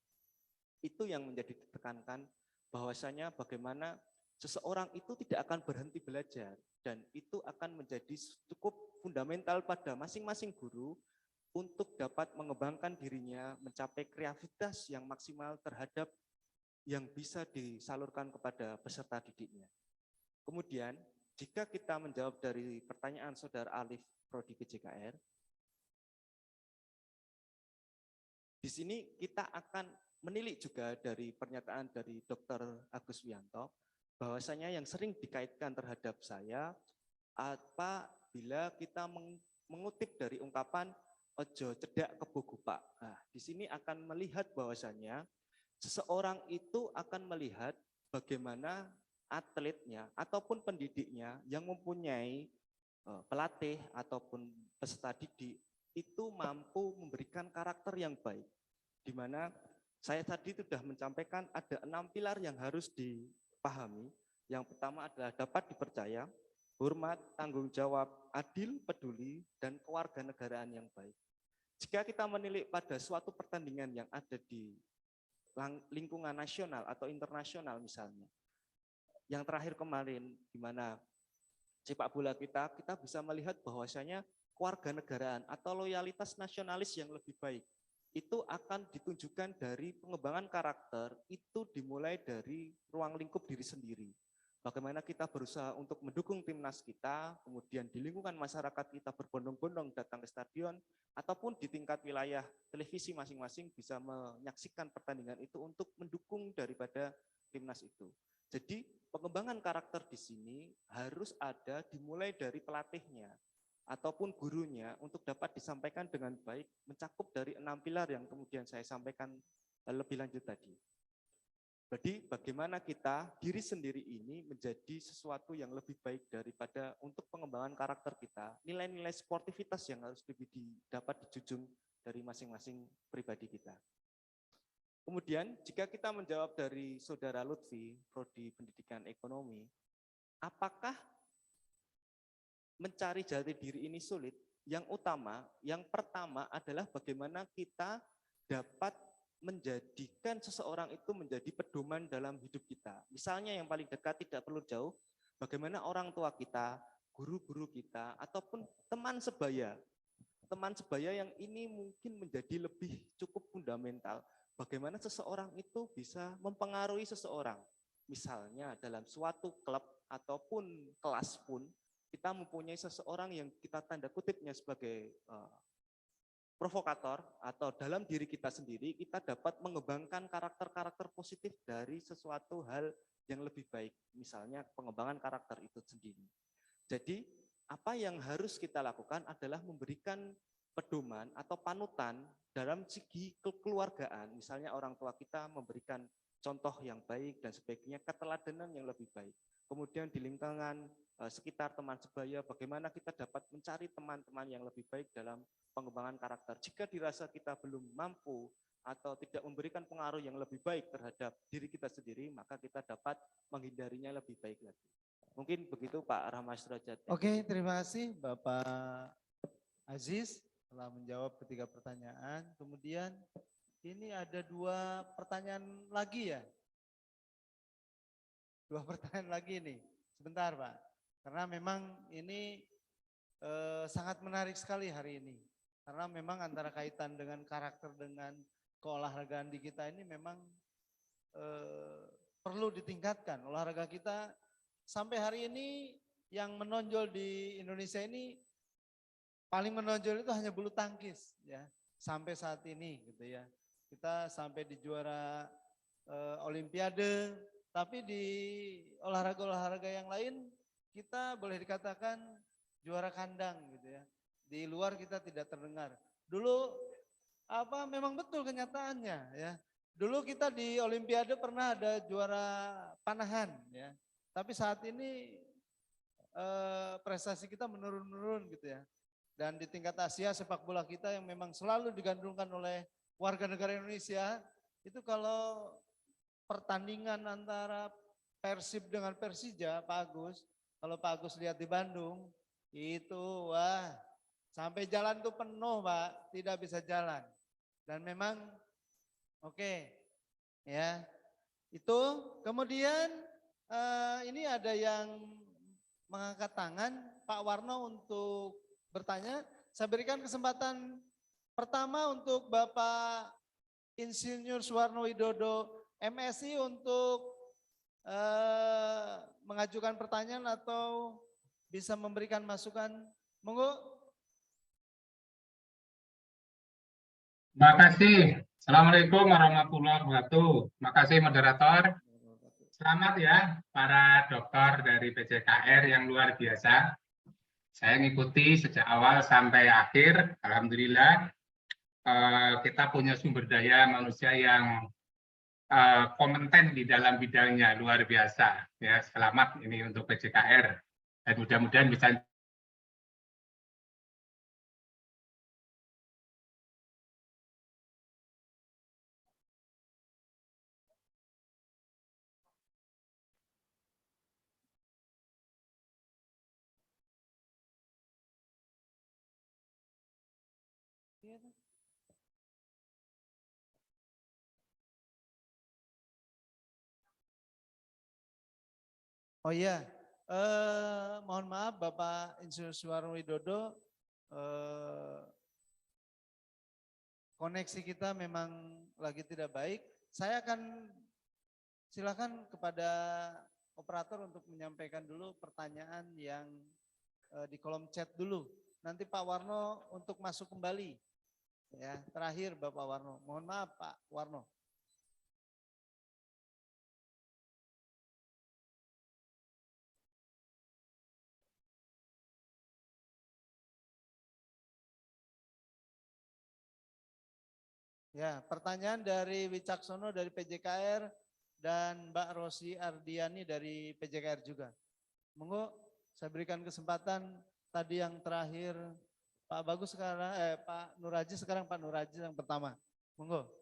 Itu yang menjadi ditekankan bahwasanya bagaimana seseorang itu tidak akan berhenti belajar dan itu akan menjadi cukup fundamental pada masing-masing guru untuk dapat mengembangkan dirinya mencapai kreativitas yang maksimal terhadap yang bisa disalurkan kepada peserta didiknya. Kemudian jika kita menjawab dari pertanyaan Saudara Alif Prodi PJKR, di sini kita akan menilik juga dari pernyataan dari Dr. Agus Wianto, bahwasanya yang sering dikaitkan terhadap saya apabila kita mengutip dari ungkapan ojo cedak kebo gupak. Nah, di sini akan melihat bahwasanya seseorang itu akan melihat bagaimana atletnya ataupun pendidiknya yang mempunyai pelatih ataupun peserta didik itu mampu memberikan karakter yang baik. Di mana saya tadi sudah menyampaikan ada 6 pilar yang harus dipahami. Yang pertama adalah dapat dipercaya, hormat, tanggung jawab, adil, peduli, dan kewarganegaraan yang baik. Jika kita menilik pada suatu pertandingan yang ada di lingkungan nasional atau internasional misalnya, yang terakhir kemarin di mana sepak bola kita bisa melihat bahwasanya kewarganegaraan atau loyalitas nasionalis yang lebih baik itu akan ditunjukkan dari pengembangan karakter, itu dimulai dari ruang lingkup diri sendiri. Bagaimana kita berusaha untuk mendukung timnas kita, kemudian di lingkungan masyarakat kita berbondong-bondong datang ke stadion, ataupun di tingkat wilayah televisi masing-masing bisa menyaksikan pertandingan itu untuk mendukung daripada timnas itu. Jadi pengembangan karakter di sini harus ada dimulai dari pelatihnya ataupun gurunya untuk dapat disampaikan dengan baik, mencakup dari 6 pilar yang kemudian saya sampaikan lebih lanjut tadi. Jadi bagaimana kita diri sendiri ini menjadi sesuatu yang lebih baik daripada untuk pengembangan karakter kita, nilai-nilai sportivitas yang harus lebih dapat dijunjung dari masing-masing pribadi kita. Kemudian jika kita menjawab dari Saudara Lutfi, Prodi Pendidikan Ekonomi, apakah mencari jati diri ini sulit? Yang pertama adalah bagaimana kita dapat menjadikan seseorang itu menjadi pedoman dalam hidup kita. Misalnya yang paling dekat tidak perlu jauh, bagaimana orang tua kita, guru-guru kita, ataupun teman sebaya. Teman sebaya yang ini mungkin menjadi lebih cukup fundamental. Bagaimana seseorang itu bisa mempengaruhi seseorang. Misalnya dalam suatu klub ataupun kelas pun, kita mempunyai seseorang yang kita tanda kutipnya sebagai provokator atau dalam diri kita sendiri, kita dapat mengembangkan karakter-karakter positif dari sesuatu hal yang lebih baik. Misalnya pengembangan karakter itu sendiri. Jadi apa yang harus kita lakukan adalah memberikan pedoman atau panutan dalam segi kekeluargaan, misalnya orang tua kita memberikan contoh yang baik dan sebaiknya keteladanan yang lebih baik. Kemudian di lingkungan sekitar teman sebaya, bagaimana kita dapat mencari teman-teman yang lebih baik dalam pengembangan karakter. Jika dirasa kita belum mampu atau tidak memberikan pengaruh yang lebih baik terhadap diri kita sendiri, maka kita dapat menghindarinya lebih baik lagi. Mungkin begitu Pak Rahmat Sudrajat. Oke, terima kasih Bapak Aziz telah menjawab ketiga pertanyaan. Kemudian ini ada 2 pertanyaan lagi ya. 2 pertanyaan lagi nih. Sebentar Pak, karena memang ini sangat menarik sekali hari ini. Karena memang antara kaitan dengan karakter dengan keolahragaan di kita ini memang perlu ditingkatkan. Olahraga kita sampai hari ini yang menonjol di Indonesia ini paling menonjol itu hanya bulu tangkis ya sampai saat ini gitu ya. Kita sampai di juara Olimpiade, tapi di olahraga-olahraga yang lain kita boleh dikatakan juara kandang gitu ya. Di luar kita tidak terdengar. Dulu memang betul kenyataannya ya. Dulu kita di Olimpiade pernah ada juara panahan ya. Tapi saat ini prestasi kita menurun-menurun gitu ya. Dan di tingkat Asia sepak bola kita yang memang selalu digandrungkan oleh warga negara Indonesia, itu kalau pertandingan antara Persib dengan Persija, Pak Agus, kalau Pak Agus lihat di Bandung, itu wah sampai jalan tuh penuh Pak, tidak bisa jalan. Dan memang oke, ya itu kemudian ini ada yang mengangkat tangan, Pak Warno untuk bertanya. Saya berikan kesempatan pertama untuk Bapak Insinyur Suwarno Widodo MSI untuk mengajukan pertanyaan atau bisa memberikan masukan? Monggo. Terima kasih. Assalamualaikum warahmatullahi wabarakatuh. Terima kasih moderator. Selamat ya para dokter dari PJKR yang luar biasa. Saya ngikuti sejak awal sampai akhir. Alhamdulillah kita punya sumber daya manusia yang kompeten di dalam bidangnya, luar biasa. Ya, selamat ini untuk PJKR. Dan mudah-mudahan bisa. Oh iya, mohon maaf Bapak Insinyur Suwarno Widodo, koneksi kita memang lagi tidak baik. Saya akan silakan kepada operator untuk menyampaikan dulu pertanyaan yang di kolom chat dulu. Nanti Pak Warno untuk masuk kembali. Ya, terakhir Bapak Warno. Mohon maaf Pak Warno. Ya, pertanyaan dari Wicaksono dari PJKR dan Mbak Rosi Ardiani dari PJKR juga. Monggo, saya berikan kesempatan tadi yang terakhir Pak Bagus sekarang, Pak Nuraji sekarang Pak Nuraji yang pertama. Monggo.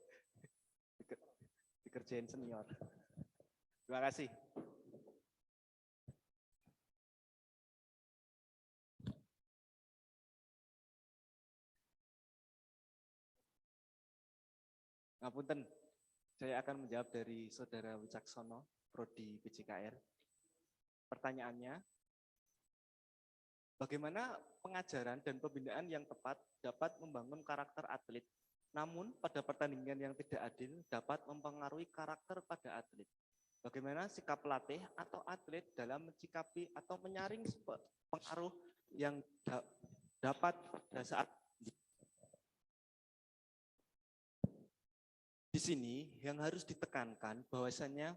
Dikerjain senior. Terima kasih. Ngapunten, saya akan menjawab dari Saudara Wicaksono, Prodi PJKR. Pertanyaannya, bagaimana pengajaran dan pembinaan yang tepat dapat membangun karakter atlet, namun pada pertandingan yang tidak adil dapat mempengaruhi karakter pada atlet? Bagaimana sikap pelatih atau atlet dalam mencikapi atau menyaring pengaruh yang dapat pada saat di sini yang harus ditekankan bahwasannya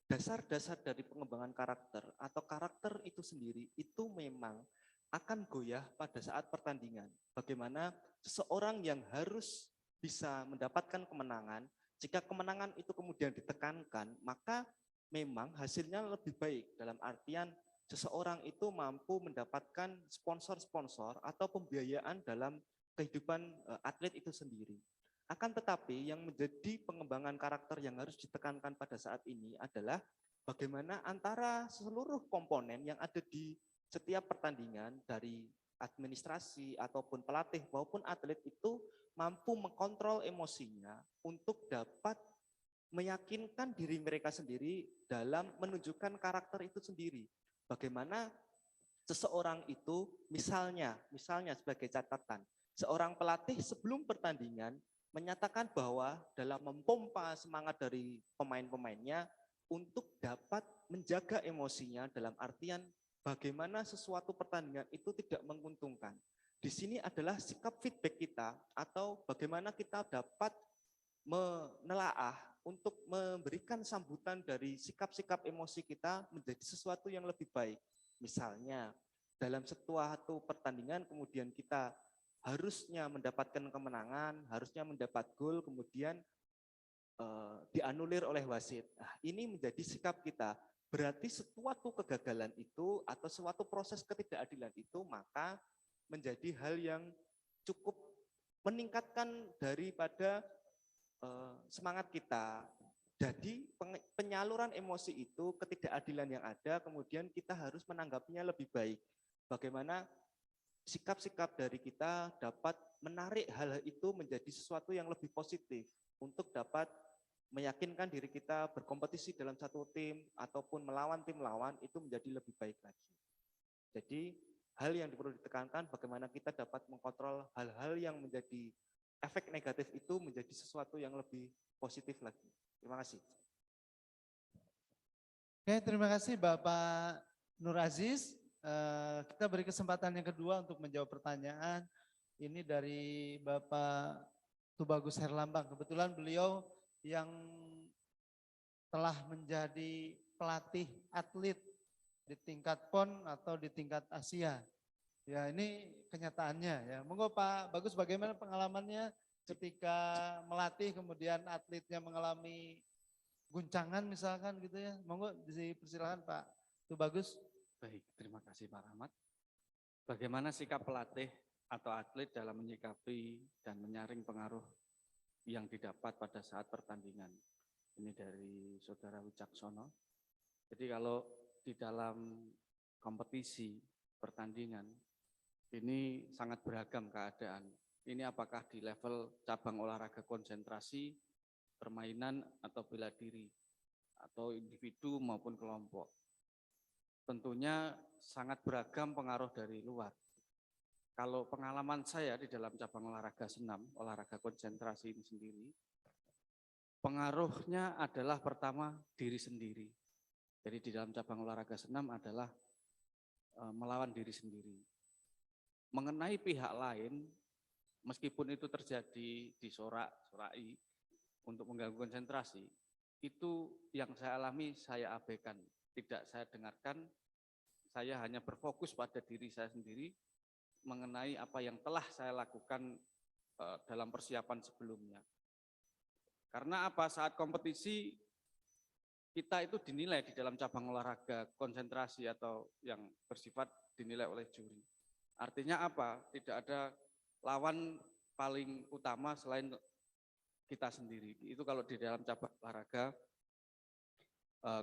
dasar-dasar dari pengembangan karakter atau karakter itu sendiri itu memang akan goyah pada saat pertandingan. Bagaimana seseorang yang harus bisa mendapatkan kemenangan, jika kemenangan itu kemudian ditekankan, maka memang hasilnya lebih baik. Dalam artian seseorang itu mampu mendapatkan sponsor-sponsor atau pembiayaan dalam kehidupan atlet itu sendiri. Akan tetapi yang menjadi pengembangan karakter yang harus ditekankan pada saat ini adalah bagaimana antara seluruh komponen yang ada di setiap pertandingan dari administrasi ataupun pelatih maupun atlet itu mampu mengkontrol emosinya untuk dapat meyakinkan diri mereka sendiri dalam menunjukkan karakter itu sendiri. Bagaimana seseorang itu misalnya sebagai catatan, seorang pelatih sebelum pertandingan menyatakan bahwa dalam mempompa semangat dari pemain-pemainnya untuk dapat menjaga emosinya dalam artian bagaimana sesuatu pertandingan itu tidak menguntungkan. Di sini adalah sikap feedback kita atau bagaimana kita dapat menelaah untuk memberikan sambutan dari sikap-sikap emosi kita menjadi sesuatu yang lebih baik. Misalnya dalam suatu pertandingan kemudian kita harusnya mendapatkan kemenangan, harusnya mendapat gol, kemudian dianulir oleh wasit. Nah, ini menjadi sikap kita. Berarti suatu kegagalan itu atau suatu proses ketidakadilan itu maka menjadi hal yang cukup meningkatkan daripada semangat kita. Jadi penyaluran emosi itu ketidakadilan yang ada, kemudian kita harus menanggapinya lebih baik. Bagaimana sikap-sikap dari kita dapat menarik hal itu menjadi sesuatu yang lebih positif untuk dapat meyakinkan diri kita berkompetisi dalam satu tim ataupun melawan tim lawan itu menjadi lebih baik lagi. Jadi hal yang perlu ditekankan bagaimana kita dapat mengkontrol hal-hal yang menjadi efek negatif itu menjadi sesuatu yang lebih positif lagi. Terima kasih. Oke, terima kasih Bapak Nur Aziz. Kita beri kesempatan yang kedua untuk menjawab pertanyaan. Ini dari Bapak Tubagus Herlambang. Kebetulan beliau yang telah menjadi pelatih atlet di tingkat PON atau di tingkat Asia. Ya, ini kenyataannya ya. Monggo Pak Bagus, bagaimana pengalamannya ketika melatih kemudian atletnya mengalami guncangan misalkan gitu ya. Monggo dipersilakan Pak Tubagus. Baik, terima kasih Pak Rahmat. Bagaimana sikap pelatih atau atlet dalam menyikapi dan menyaring pengaruh yang didapat pada saat pertandingan? Ini dari Saudara Wicaksono. Jadi kalau di dalam kompetisi pertandingan, ini sangat beragam keadaan. Ini apakah di level cabang olahraga konsentrasi, permainan atau bela diri, atau individu maupun kelompok. Tentunya sangat beragam pengaruh dari luar. Kalau pengalaman saya di dalam cabang olahraga senam, olahraga konsentrasi ini sendiri, pengaruhnya adalah pertama diri sendiri. Jadi di dalam cabang olahraga senam adalah melawan diri sendiri. Mengenai pihak lain, meskipun itu terjadi disorak-sorai untuk mengganggu konsentrasi, itu yang saya alami saya abaikan. Tidak saya dengarkan, saya hanya berfokus pada diri saya sendiri mengenai apa yang telah saya lakukan dalam persiapan sebelumnya. Karena apa? Saat kompetisi kita itu dinilai di dalam cabang olahraga konsentrasi atau yang bersifat dinilai oleh juri. Artinya apa? Tidak ada lawan paling utama selain kita sendiri. Itu kalau di dalam cabang olahraga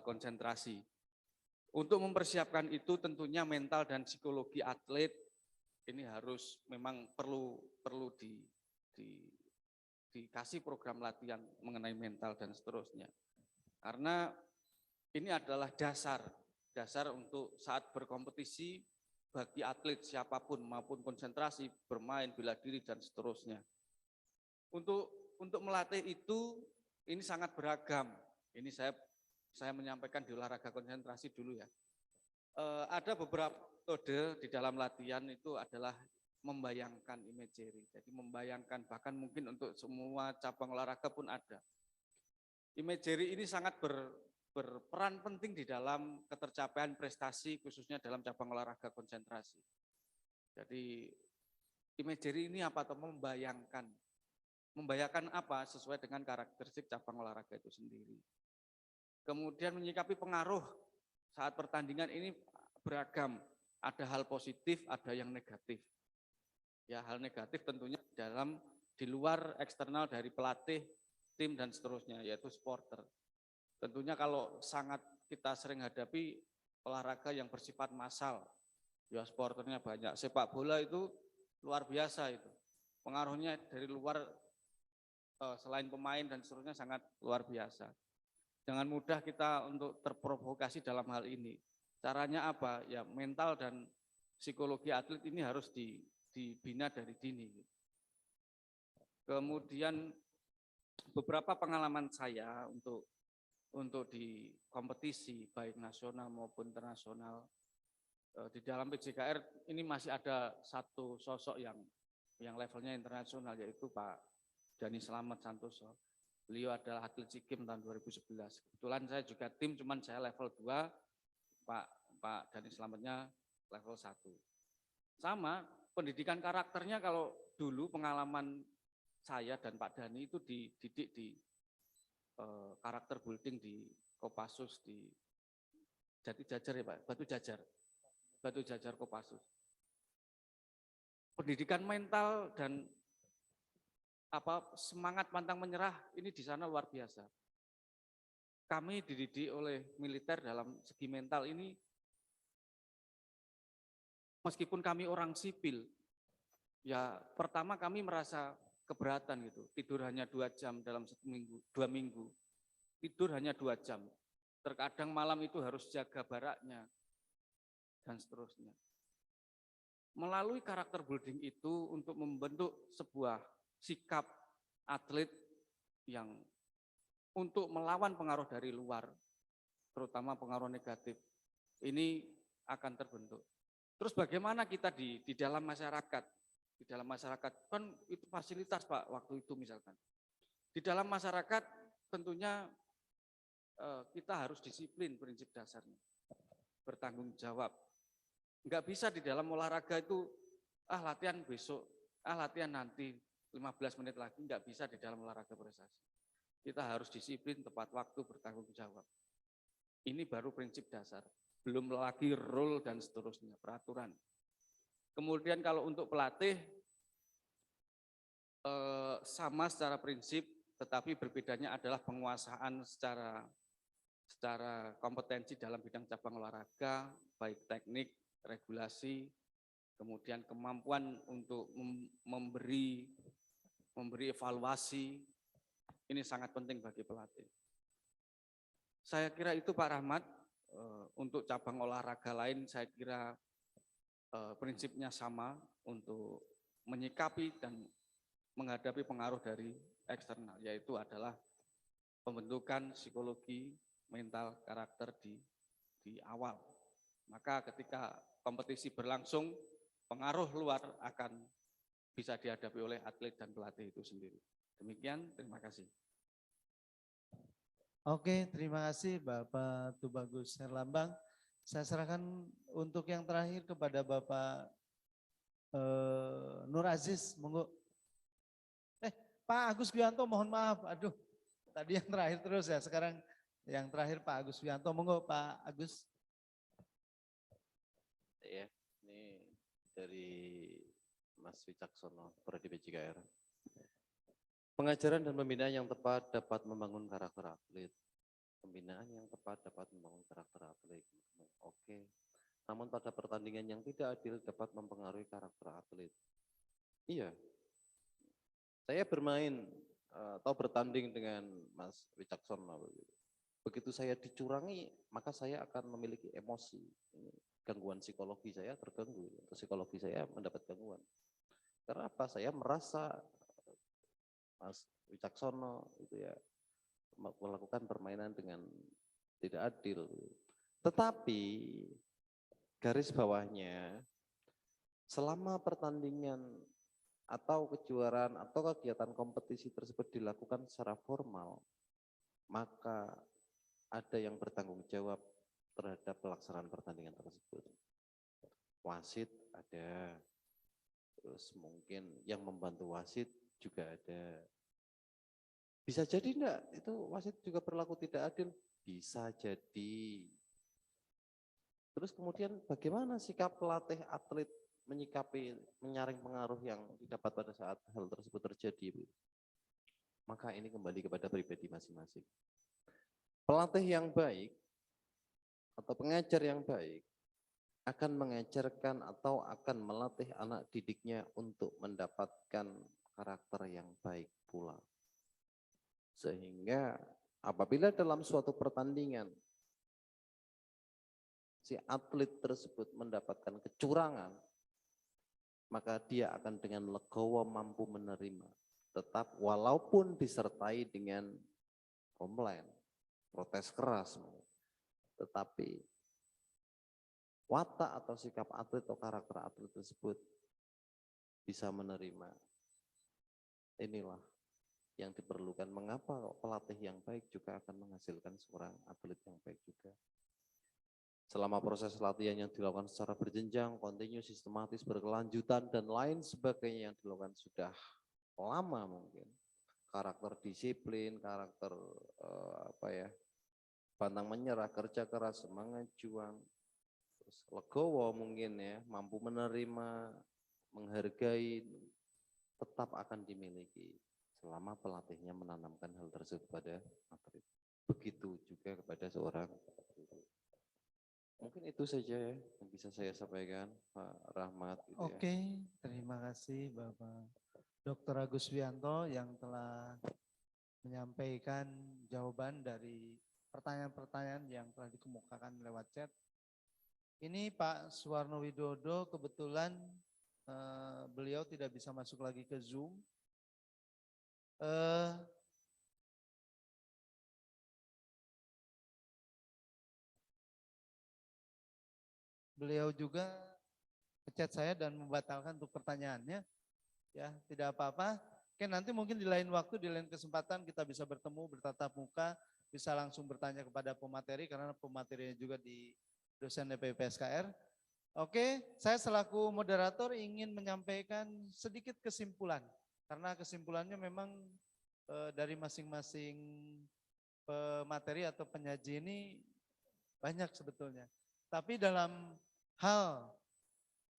konsentrasi. Untuk mempersiapkan itu tentunya mental dan psikologi atlet ini harus memang perlu dikasih program latihan mengenai mental dan seterusnya. Karena ini adalah dasar untuk saat berkompetisi bagi atlet siapapun maupun konsentrasi, bermain, bela diri dan seterusnya. Untuk melatih itu ini sangat beragam. Ini saya menyampaikan di olahraga konsentrasi dulu ya. Ada beberapa metode di dalam latihan itu adalah membayangkan imagery. Jadi membayangkan, bahkan mungkin untuk semua cabang olahraga pun ada. Imagery ini sangat berperan penting di dalam ketercapaian prestasi khususnya dalam cabang olahraga konsentrasi. Jadi imagery ini apa? Atau membayangkan. Membayangkan apa? Sesuai dengan karakteristik cabang olahraga itu sendiri. Kemudian menyikapi pengaruh saat pertandingan ini beragam. Ada hal positif, ada yang negatif. Ya, hal negatif tentunya di luar eksternal dari pelatih, tim dan seterusnya, yaitu supporter. Tentunya kalau sangat kita sering hadapi olahraga yang bersifat massal, ya supporternya banyak. Sepak bola itu luar biasa itu. Pengaruhnya dari luar selain pemain dan seterusnya sangat luar biasa. Jangan mudah kita untuk terprovokasi dalam hal ini. Caranya apa? Ya mental dan psikologi atlet ini harus dibina dari dini. Kemudian beberapa pengalaman saya untuk di kompetisi baik nasional maupun internasional di dalam PJKR ini masih ada satu sosok yang levelnya internasional, yaitu Pak Dani Slamet Santoso. Beliau adalah atlet SEA Games tahun 2011. Kebetulan saya juga tim, cuman saya level 2, Pak Dani Slametnya level 1. Sama pendidikan karakternya, kalau dulu pengalaman saya dan Pak Dani itu dididik di karakter building di Kopassus di Jati Jajar ya Pak, Batu Jajar Kopassus. Pendidikan mental dan semangat pantang menyerah ini di sana luar biasa. Kami dididik oleh militer dalam segi mental ini, meskipun kami orang sipil, ya pertama kami merasa keberatan gitu, tidur hanya 2 jam dalam 2 minggu, tidur hanya 2 jam, terkadang malam itu harus jaga baraknya, dan seterusnya. Melalui karakter building itu untuk membentuk sebuah sikap atlet yang untuk melawan pengaruh dari luar, terutama pengaruh negatif, ini akan terbentuk. Terus bagaimana kita di dalam masyarakat? Di dalam masyarakat kan itu fasilitas Pak waktu itu misalkan. Di dalam masyarakat tentunya kita harus disiplin prinsip dasarnya. Bertanggung jawab. Enggak bisa di dalam olahraga itu latihan besok, latihan nanti 15 menit lagi, enggak bisa di dalam olahraga prestasi. Kita harus disiplin, tepat waktu, bertanggung jawab. Ini baru prinsip dasar. Belum lagi rule dan seterusnya, peraturan. Kemudian kalau untuk pelatih, sama secara prinsip, tetapi berbedanya adalah penguasaan secara kompetensi dalam bidang cabang olahraga, baik teknik, regulasi, kemudian kemampuan untuk memberi evaluasi, ini sangat penting bagi pelatih. Saya kira itu Pak Rahmat, untuk cabang olahraga lain saya kira prinsipnya sama untuk menyikapi dan menghadapi pengaruh dari eksternal, yaitu adalah pembentukan psikologi, mental, karakter di awal. Maka ketika kompetisi berlangsung, pengaruh luar akan bisa dihadapi oleh atlet dan pelatih itu sendiri. Demikian, terima kasih. Oke, terima kasih Bapak Tubagus Herlambang. Saya serahkan untuk yang terakhir kepada Bapak Nur Aziz, monggo. Pak Agus Wianto, mohon maaf, aduh, tadi yang terakhir terus ya, sekarang yang terakhir Pak Agus Wianto, monggo Pak Agus. Ya, ini dari Mas Wicaksono, Prodi PJKR. Pengajaran dan pembinaan yang tepat dapat membangun karakter atlet. Pembinaan yang tepat dapat membangun karakter atlet. Oke. Namun pada pertandingan yang tidak adil dapat mempengaruhi karakter atlet. Iya. Saya bermain atau bertanding dengan Mas Wicaksono. Begitu saya dicurangi, maka saya akan memiliki emosi. Gangguan psikologi saya terganggu. Psikologi saya mendapat gangguan. Karena apa? Saya merasa Mas Wicaksono itu ya melakukan permainan dengan tidak adil. Tetapi garis bawahnya, selama pertandingan atau kejuaraan atau kegiatan kompetisi tersebut dilakukan secara formal, maka ada yang bertanggung jawab terhadap pelaksanaan pertandingan tersebut. Wasit ada, terus mungkin yang membantu wasit juga ada. Bisa jadi enggak, itu wasit juga berlaku tidak adil? Bisa jadi. Terus kemudian bagaimana sikap pelatih atlet menyikapi, menyaring pengaruh yang didapat pada saat hal tersebut terjadi? Maka ini kembali kepada pribadi masing-masing. Pelatih yang baik atau pengajar yang baik akan mengajarkan atau akan melatih anak didiknya untuk mendapatkan karakter yang baik pula. Sehingga apabila dalam suatu pertandingan si atlet tersebut mendapatkan kecurangan, maka dia akan dengan legowo mampu menerima. Tetap walaupun disertai dengan komplain, protes keras, tetapi watak atau sikap atlet atau karakter atlet tersebut bisa menerima. Inilah yang diperlukan. Mengapa pelatih yang baik juga akan menghasilkan seorang atlet yang baik juga. Selama proses latihan yang dilakukan secara berjenjang, kontinu, sistematis, berkelanjutan, dan lain sebagainya yang dilakukan sudah lama mungkin. Karakter disiplin, karakter pantang menyerah, kerja keras, semangat juang, terus legowo mungkin ya, mampu menerima, menghargai, tetap akan dimiliki selama pelatihnya menanamkan hal tersebut pada atlet. Begitu juga kepada seorang atlet. Mungkin itu saja ya yang bisa saya sampaikan, Pak Rahmat. Gitu Oke, ya. terima kasih Bapak Dr. Agus Wianto yang telah menyampaikan jawaban dari pertanyaan-pertanyaan yang telah dikemukakan lewat chat. Ini Pak Suwarno Widodo kebetulan beliau tidak bisa masuk lagi ke Zoom. Beliau juga ngechat saya dan membatalkan untuk pertanyaannya. Ya, tidak apa-apa. Oke, nanti mungkin di lain waktu, di lain kesempatan kita bisa bertemu, bertatap muka, bisa langsung bertanya kepada pemateri karena pematerinya juga di dosen DPP SKR. Oke, saya selaku moderator ingin menyampaikan sedikit kesimpulan karena kesimpulannya memang dari masing-masing pemateri atau penyaji ini banyak sebetulnya. Tapi dalam hal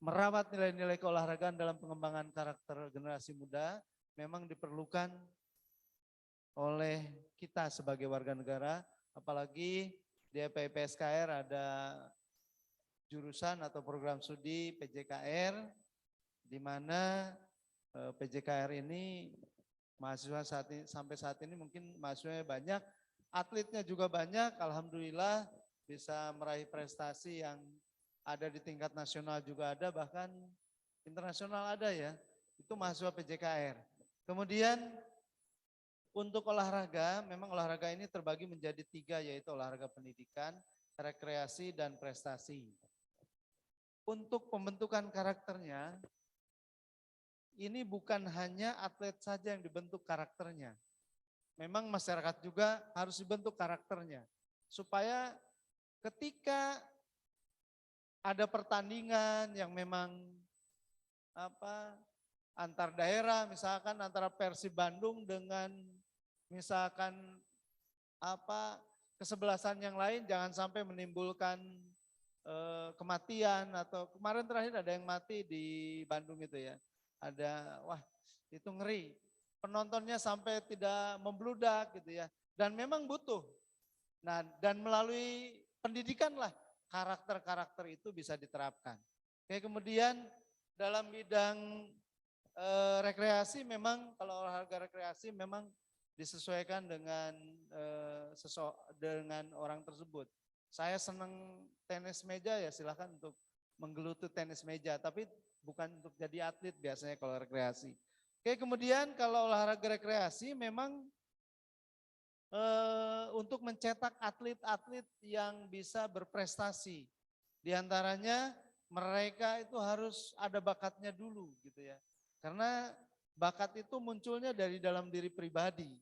merawat nilai-nilai keolahragaan dalam pengembangan karakter generasi muda memang diperlukan oleh kita sebagai warga negara, apalagi di FPIP SKR ada jurusan atau program studi PJKR, di mana PJKR ini mahasiswa sampai saat ini mungkin mahasiswanya banyak, atletnya juga banyak, alhamdulillah bisa meraih prestasi yang ada di tingkat nasional juga ada, bahkan internasional ada ya, itu mahasiswa PJKR. Kemudian untuk olahraga, memang olahraga ini terbagi menjadi 3 yaitu olahraga pendidikan, rekreasi, dan prestasi. Untuk pembentukan karakternya, ini bukan hanya atlet saja yang dibentuk karakternya. Memang masyarakat juga harus dibentuk karakternya. Supaya ketika ada pertandingan yang memang antar daerah, misalkan antara Persib Bandung dengan misalkan kesebelasan yang lain, jangan sampai menimbulkan kematian atau kemarin terakhir ada yang mati di Bandung itu ya. Ada, wah itu ngeri. Penontonnya sampai tidak membludak gitu ya. Dan memang butuh. Nah, dan melalui pendidikan lah karakter-karakter itu bisa diterapkan. Oke, kemudian dalam bidang rekreasi memang kalau olahraga rekreasi memang disesuaikan dengan dengan orang tersebut. Saya senang tenis meja ya silahkan untuk menggeluti tenis meja, tapi bukan untuk jadi atlet biasanya kalau rekreasi. Oke, kemudian kalau olahraga rekreasi memang untuk mencetak atlet-atlet yang bisa berprestasi. Di antaranya mereka itu harus ada bakatnya dulu gitu ya. Karena bakat itu munculnya dari dalam diri pribadi.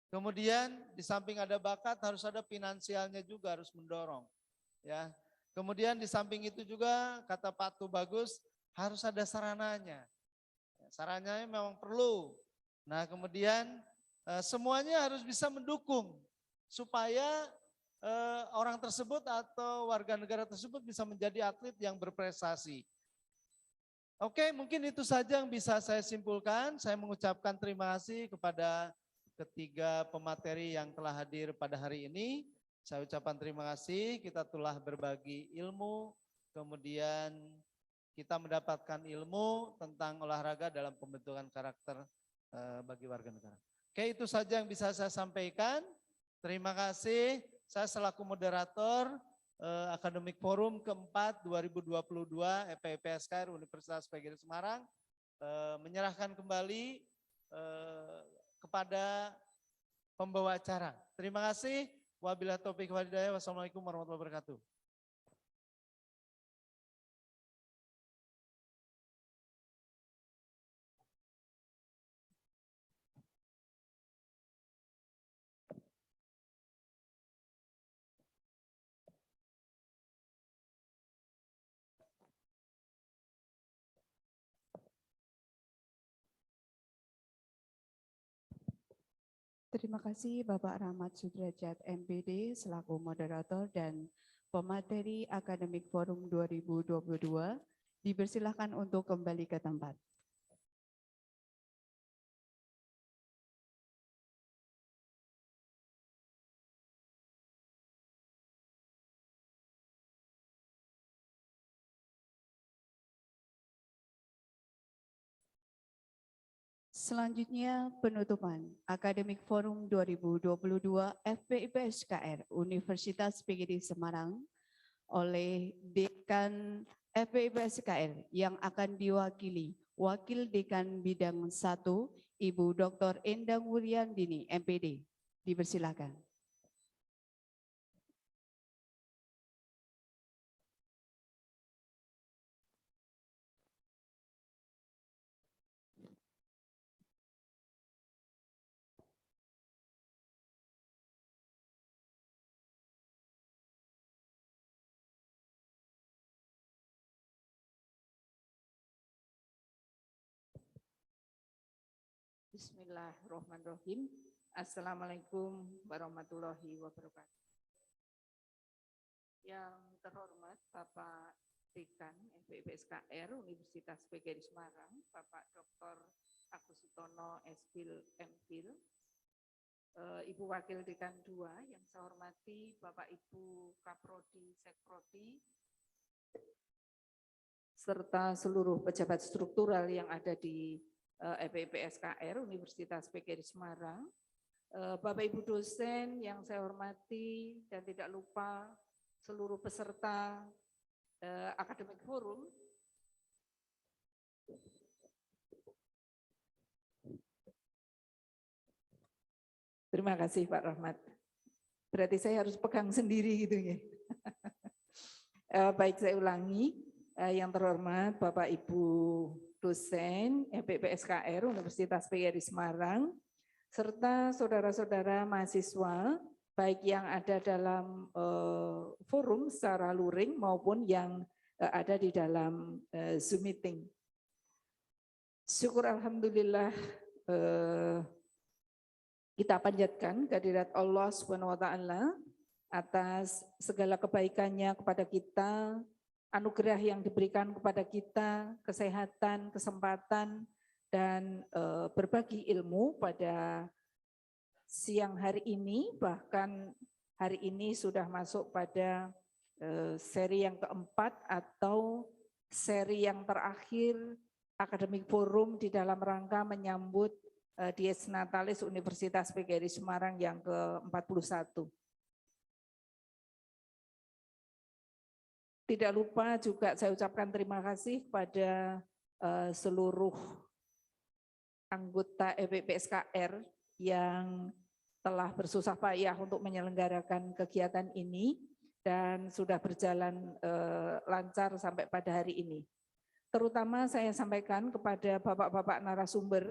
Kemudian di samping ada bakat harus ada finansialnya juga harus mendorong. Ya. Kemudian di samping itu juga kata Pak Tu bagus harus ada sarananya. Sarananya memang perlu. Nah kemudian semuanya harus bisa mendukung supaya orang tersebut atau warga negara tersebut bisa menjadi atlet yang berprestasi. Oke, mungkin itu saja yang bisa saya simpulkan. Saya mengucapkan terima kasih kepada ketiga pemateri yang telah hadir pada hari ini. Saya ucapkan terima kasih, kita telah berbagi ilmu, kemudian kita mendapatkan ilmu tentang olahraga dalam pembentukan karakter bagi warga negara. Oke, itu saja yang bisa saya sampaikan. Terima kasih. Saya selaku moderator Akademik Forum keempat 2022 FPIP SKR Universitas PGRI Semarang menyerahkan kembali kepada pembawa acara. Terima kasih. Wabillahi taufiq wal hidayah. Wassalamualaikum warahmatullahi wabarakatuh. Terima kasih Bapak Rahmat Sudrajat MPD selaku moderator dan pemateri Akademik Forum 2022. Dipersilahkan untuk kembali ke tempat. Selanjutnya penutupan Akademik Forum 2022 FPIP SKR Universitas PGRI Semarang oleh Dekan FPIP SKR yang akan diwakili Wakil Dekan Bidang 1 Ibu Dr. Endang Wuryandini MPD. Dipersilakan. Bismillahirrahmanirrahim. Assalamualaikum warahmatullahi wabarakatuh. Yang terhormat Bapak Dekan FPIPSKR Universitas PGRI Semarang, Bapak Dr. Agus Sutono SPil MPil, Ibu Wakil Dekan 2 yang saya hormati Bapak Ibu Kaprodi, Sekprodi, serta seluruh pejabat struktural yang ada di FPIPSKR Universitas PGRI Semarang, Bapak Ibu dosen yang saya hormati dan tidak lupa seluruh peserta Academic Forum. Terima kasih Pak Rahmat. Berarti saya harus pegang sendiri gitu ya. Baik, saya ulangi. Yang terhormat Bapak Ibu dosen FPIPSKR Universitas PGRI Semarang, serta saudara-saudara mahasiswa, baik yang ada dalam forum secara luring maupun yang ada di dalam Zoom meeting. Syukur Alhamdulillah kita panjatkan kehadirat Allah SWT atas segala kebaikannya kepada kita, anugerah yang diberikan kepada kita, kesehatan, kesempatan, dan berbagi ilmu pada siang hari ini, bahkan hari ini sudah masuk pada seri yang keempat atau seri yang terakhir Academic Forum di dalam rangka menyambut Dies Natalis Universitas PGRI Semarang yang ke-41. Tidak lupa juga saya ucapkan terima kasih kepada seluruh anggota FPIPSKR yang telah bersusah payah untuk menyelenggarakan kegiatan ini dan sudah berjalan lancar sampai pada hari ini. Terutama saya sampaikan kepada bapak-bapak narasumber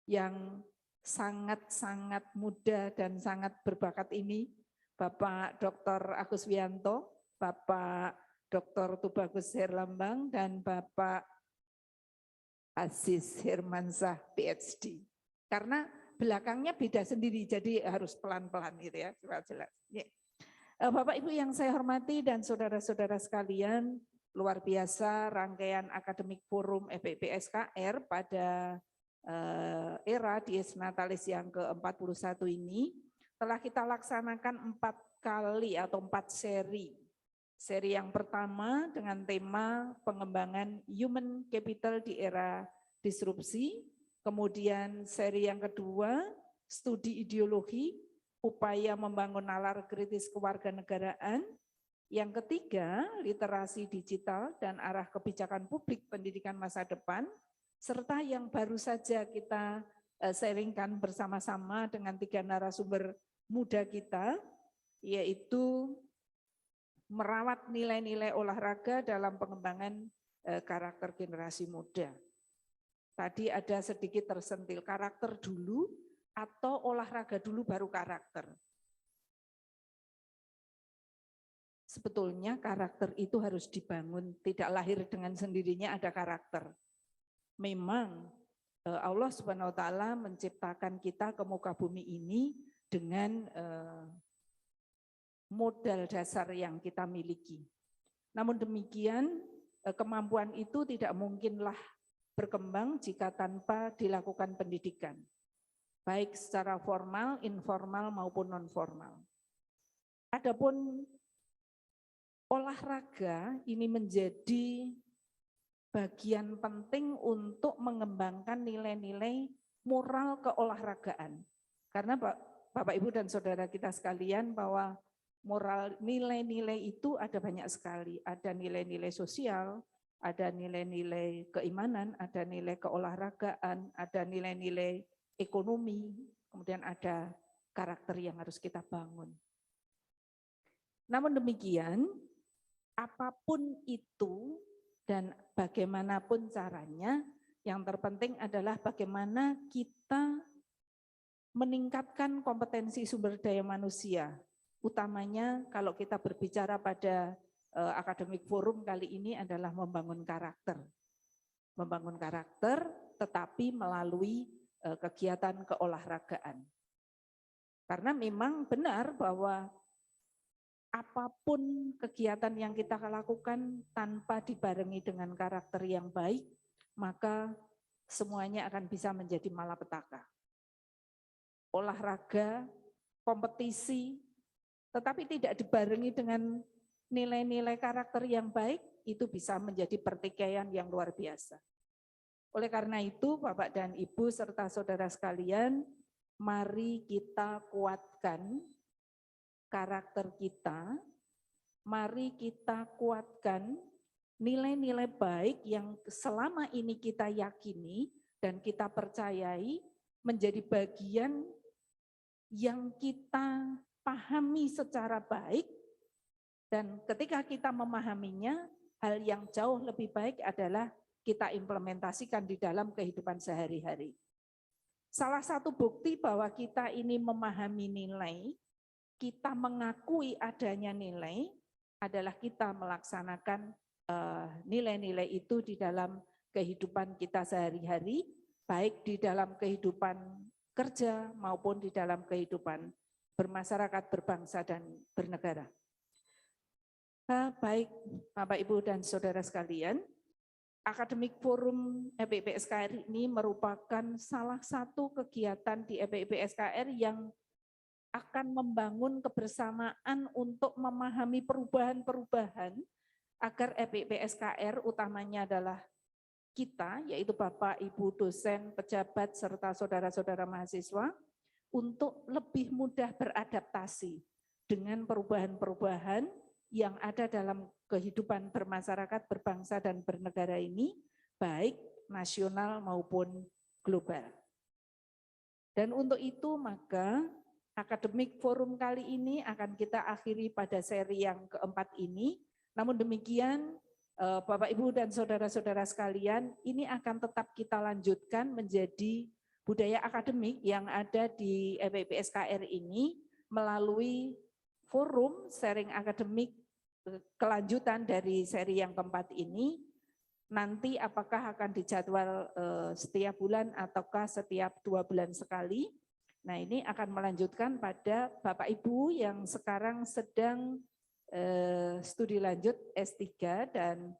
yang sangat-sangat muda dan sangat berbakat ini, Bapak Dr. Agus Wianto, Bapak Dr. Tubagus Herlambang, dan Bapak Aziz Hermansyah PhD. Karena belakangnya beda sendiri, jadi harus pelan-pelan gitu ya, jelas. Bapak Ibu yang saya hormati dan saudara-saudara sekalian, luar biasa rangkaian Academic Forum FPIPSKR pada era Dies Natalis yang ke-41 ini telah kita laksanakan 4 kali atau 4 seri. Seri yang pertama dengan tema pengembangan human capital di era disrupsi, kemudian seri yang kedua studi ideologi, upaya membangun nalar kritis kewarganegaraan, yang ketiga literasi digital dan arah kebijakan publik pendidikan masa depan, serta yang baru saja kita sharingkan bersama-sama dengan 3 narasumber muda kita, yaitu merawat nilai-nilai olahraga dalam pengembangan karakter generasi muda. Tadi ada sedikit tersentil karakter dulu atau olahraga dulu baru karakter. Sebetulnya karakter itu harus dibangun, tidak lahir dengan sendirinya ada karakter. Memang Allah Subhanahu wa taala menciptakan kita ke muka bumi ini dengan modal dasar yang kita miliki. Namun demikian, kemampuan itu tidak mungkinlah berkembang jika tanpa dilakukan pendidikan, baik secara formal, informal maupun non-formal. Adapun olahraga ini menjadi bagian penting untuk mengembangkan nilai-nilai moral keolahragaan. Karena Bapak, Ibu, dan saudara kita sekalian bahwa moral nilai-nilai itu ada banyak sekali, ada nilai-nilai sosial, ada nilai-nilai keimanan, ada nilai keolahragaan, ada nilai-nilai ekonomi, kemudian ada karakter yang harus kita bangun. Namun demikian, apapun itu dan bagaimanapun caranya, yang terpenting adalah bagaimana kita meningkatkan kompetensi sumber daya manusia. Utamanya kalau kita berbicara pada Academic Forum kali ini adalah membangun karakter. Membangun karakter tetapi melalui kegiatan keolahragaan. Karena memang benar bahwa apapun kegiatan yang kita lakukan tanpa dibarengi dengan karakter yang baik, maka semuanya akan bisa menjadi malapetaka. Olahraga, kompetisi, tetapi tidak dibarengi dengan nilai-nilai karakter yang baik, itu bisa menjadi pertikaian yang luar biasa. Oleh karena itu, Bapak dan Ibu serta saudara sekalian, mari kita kuatkan karakter kita, mari kita kuatkan nilai-nilai baik yang selama ini kita yakini dan kita percayai menjadi bagian yang kita pahami secara baik, dan ketika kita memahaminya, hal yang jauh lebih baik adalah kita implementasikan di dalam kehidupan sehari-hari. Salah satu bukti bahwa kita ini memahami nilai, kita mengakui adanya nilai, adalah kita melaksanakan nilai-nilai itu di dalam kehidupan kita sehari-hari, baik di dalam kehidupan kerja maupun di dalam kehidupan bermasyarakat, berbangsa, dan bernegara. Baik Bapak, Ibu, dan saudara sekalian, Akademik Forum FEIP SKR ini merupakan salah satu kegiatan di FEIP SKR yang akan membangun kebersamaan untuk memahami perubahan-perubahan agar FEIP SKR utamanya adalah kita, yaitu Bapak, Ibu, dosen, pejabat, serta saudara-saudara mahasiswa, untuk lebih mudah beradaptasi dengan perubahan-perubahan yang ada dalam kehidupan bermasyarakat, berbangsa, dan bernegara ini, baik nasional maupun global. Dan untuk itu maka Akademik Forum kali ini akan kita akhiri pada seri yang keempat ini. Namun demikian, Bapak, Ibu, dan saudara-saudara sekalian, ini akan tetap kita lanjutkan menjadi budaya akademik yang ada di FEIP SKR ini melalui forum sharing akademik kelanjutan dari seri yang keempat ini. Nanti apakah akan dijadwal setiap bulan ataukah setiap 2 bulan sekali. Nah, ini akan melanjutkan pada Bapak Ibu yang sekarang sedang studi lanjut S3 dan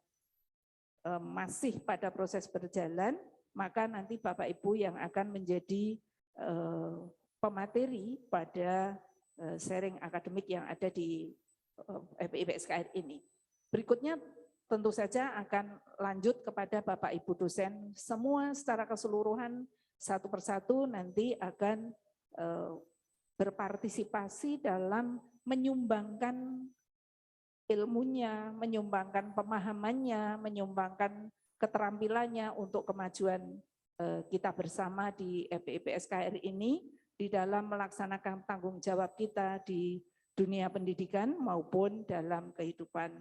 masih pada proses berjalan, maka nanti Bapak Ibu yang akan menjadi pemateri pada sharing akademik yang ada di FEIP SKR ini. Berikutnya tentu saja akan lanjut kepada Bapak Ibu dosen semua secara keseluruhan, satu persatu nanti akan berpartisipasi dalam menyumbangkan ilmunya, menyumbangkan pemahamannya, menyumbangkan keterampilannya untuk kemajuan kita bersama di FEIP SKR ini di dalam melaksanakan tanggung jawab kita di dunia pendidikan maupun dalam kehidupan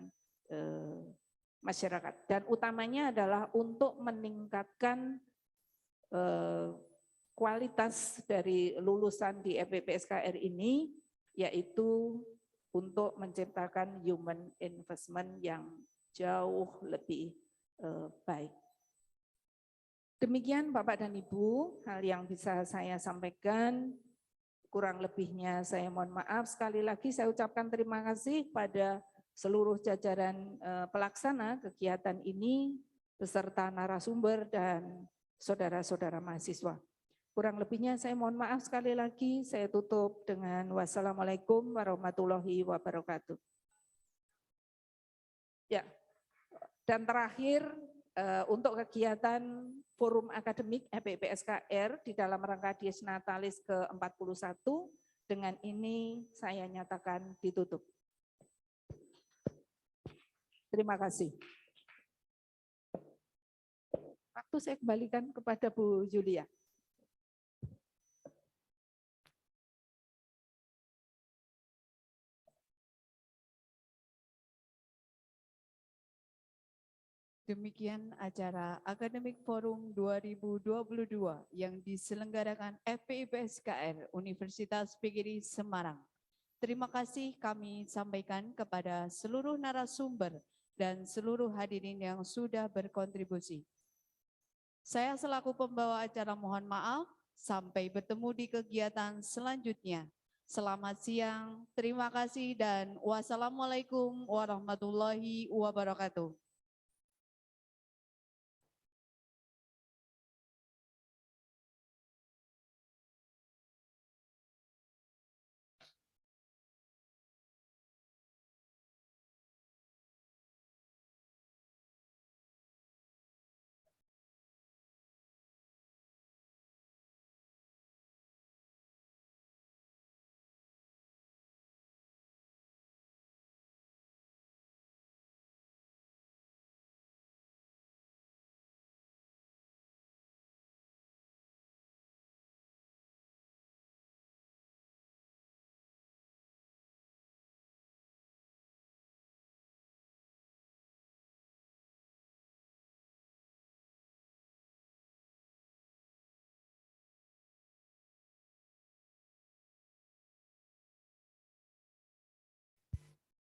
masyarakat. Dan utamanya adalah untuk meningkatkan kualitas dari lulusan di FEIP SKR ini, yaitu untuk menciptakan human investment yang jauh lebih baik. Demikian Bapak dan Ibu, hal yang bisa saya sampaikan. Kurang lebihnya saya mohon maaf. Sekali lagi saya ucapkan terima kasih pada seluruh jajaran pelaksana kegiatan ini, beserta narasumber dan saudara-saudara mahasiswa. Kurang lebihnya saya mohon maaf sekali lagi. Saya tutup dengan wassalamualaikum warahmatullahi wabarakatuh. Ya, dan terakhir untuk kegiatan Forum Akademik FEIP SKR di dalam rangka Dies Natalis ke-41, dengan ini saya nyatakan ditutup. Terima kasih. Waktu saya kembalikan kepada Bu Julia. Demikian acara Akademik Forum 2022 yang diselenggarakan FEIP SKR Universitas PGRI Semarang. Terima kasih kami sampaikan kepada seluruh narasumber dan seluruh hadirin yang sudah berkontribusi. Saya selaku pembawa acara mohon maaf, Sampai bertemu di kegiatan selanjutnya. Selamat siang, terima kasih dan wassalamualaikum warahmatullahi wabarakatuh.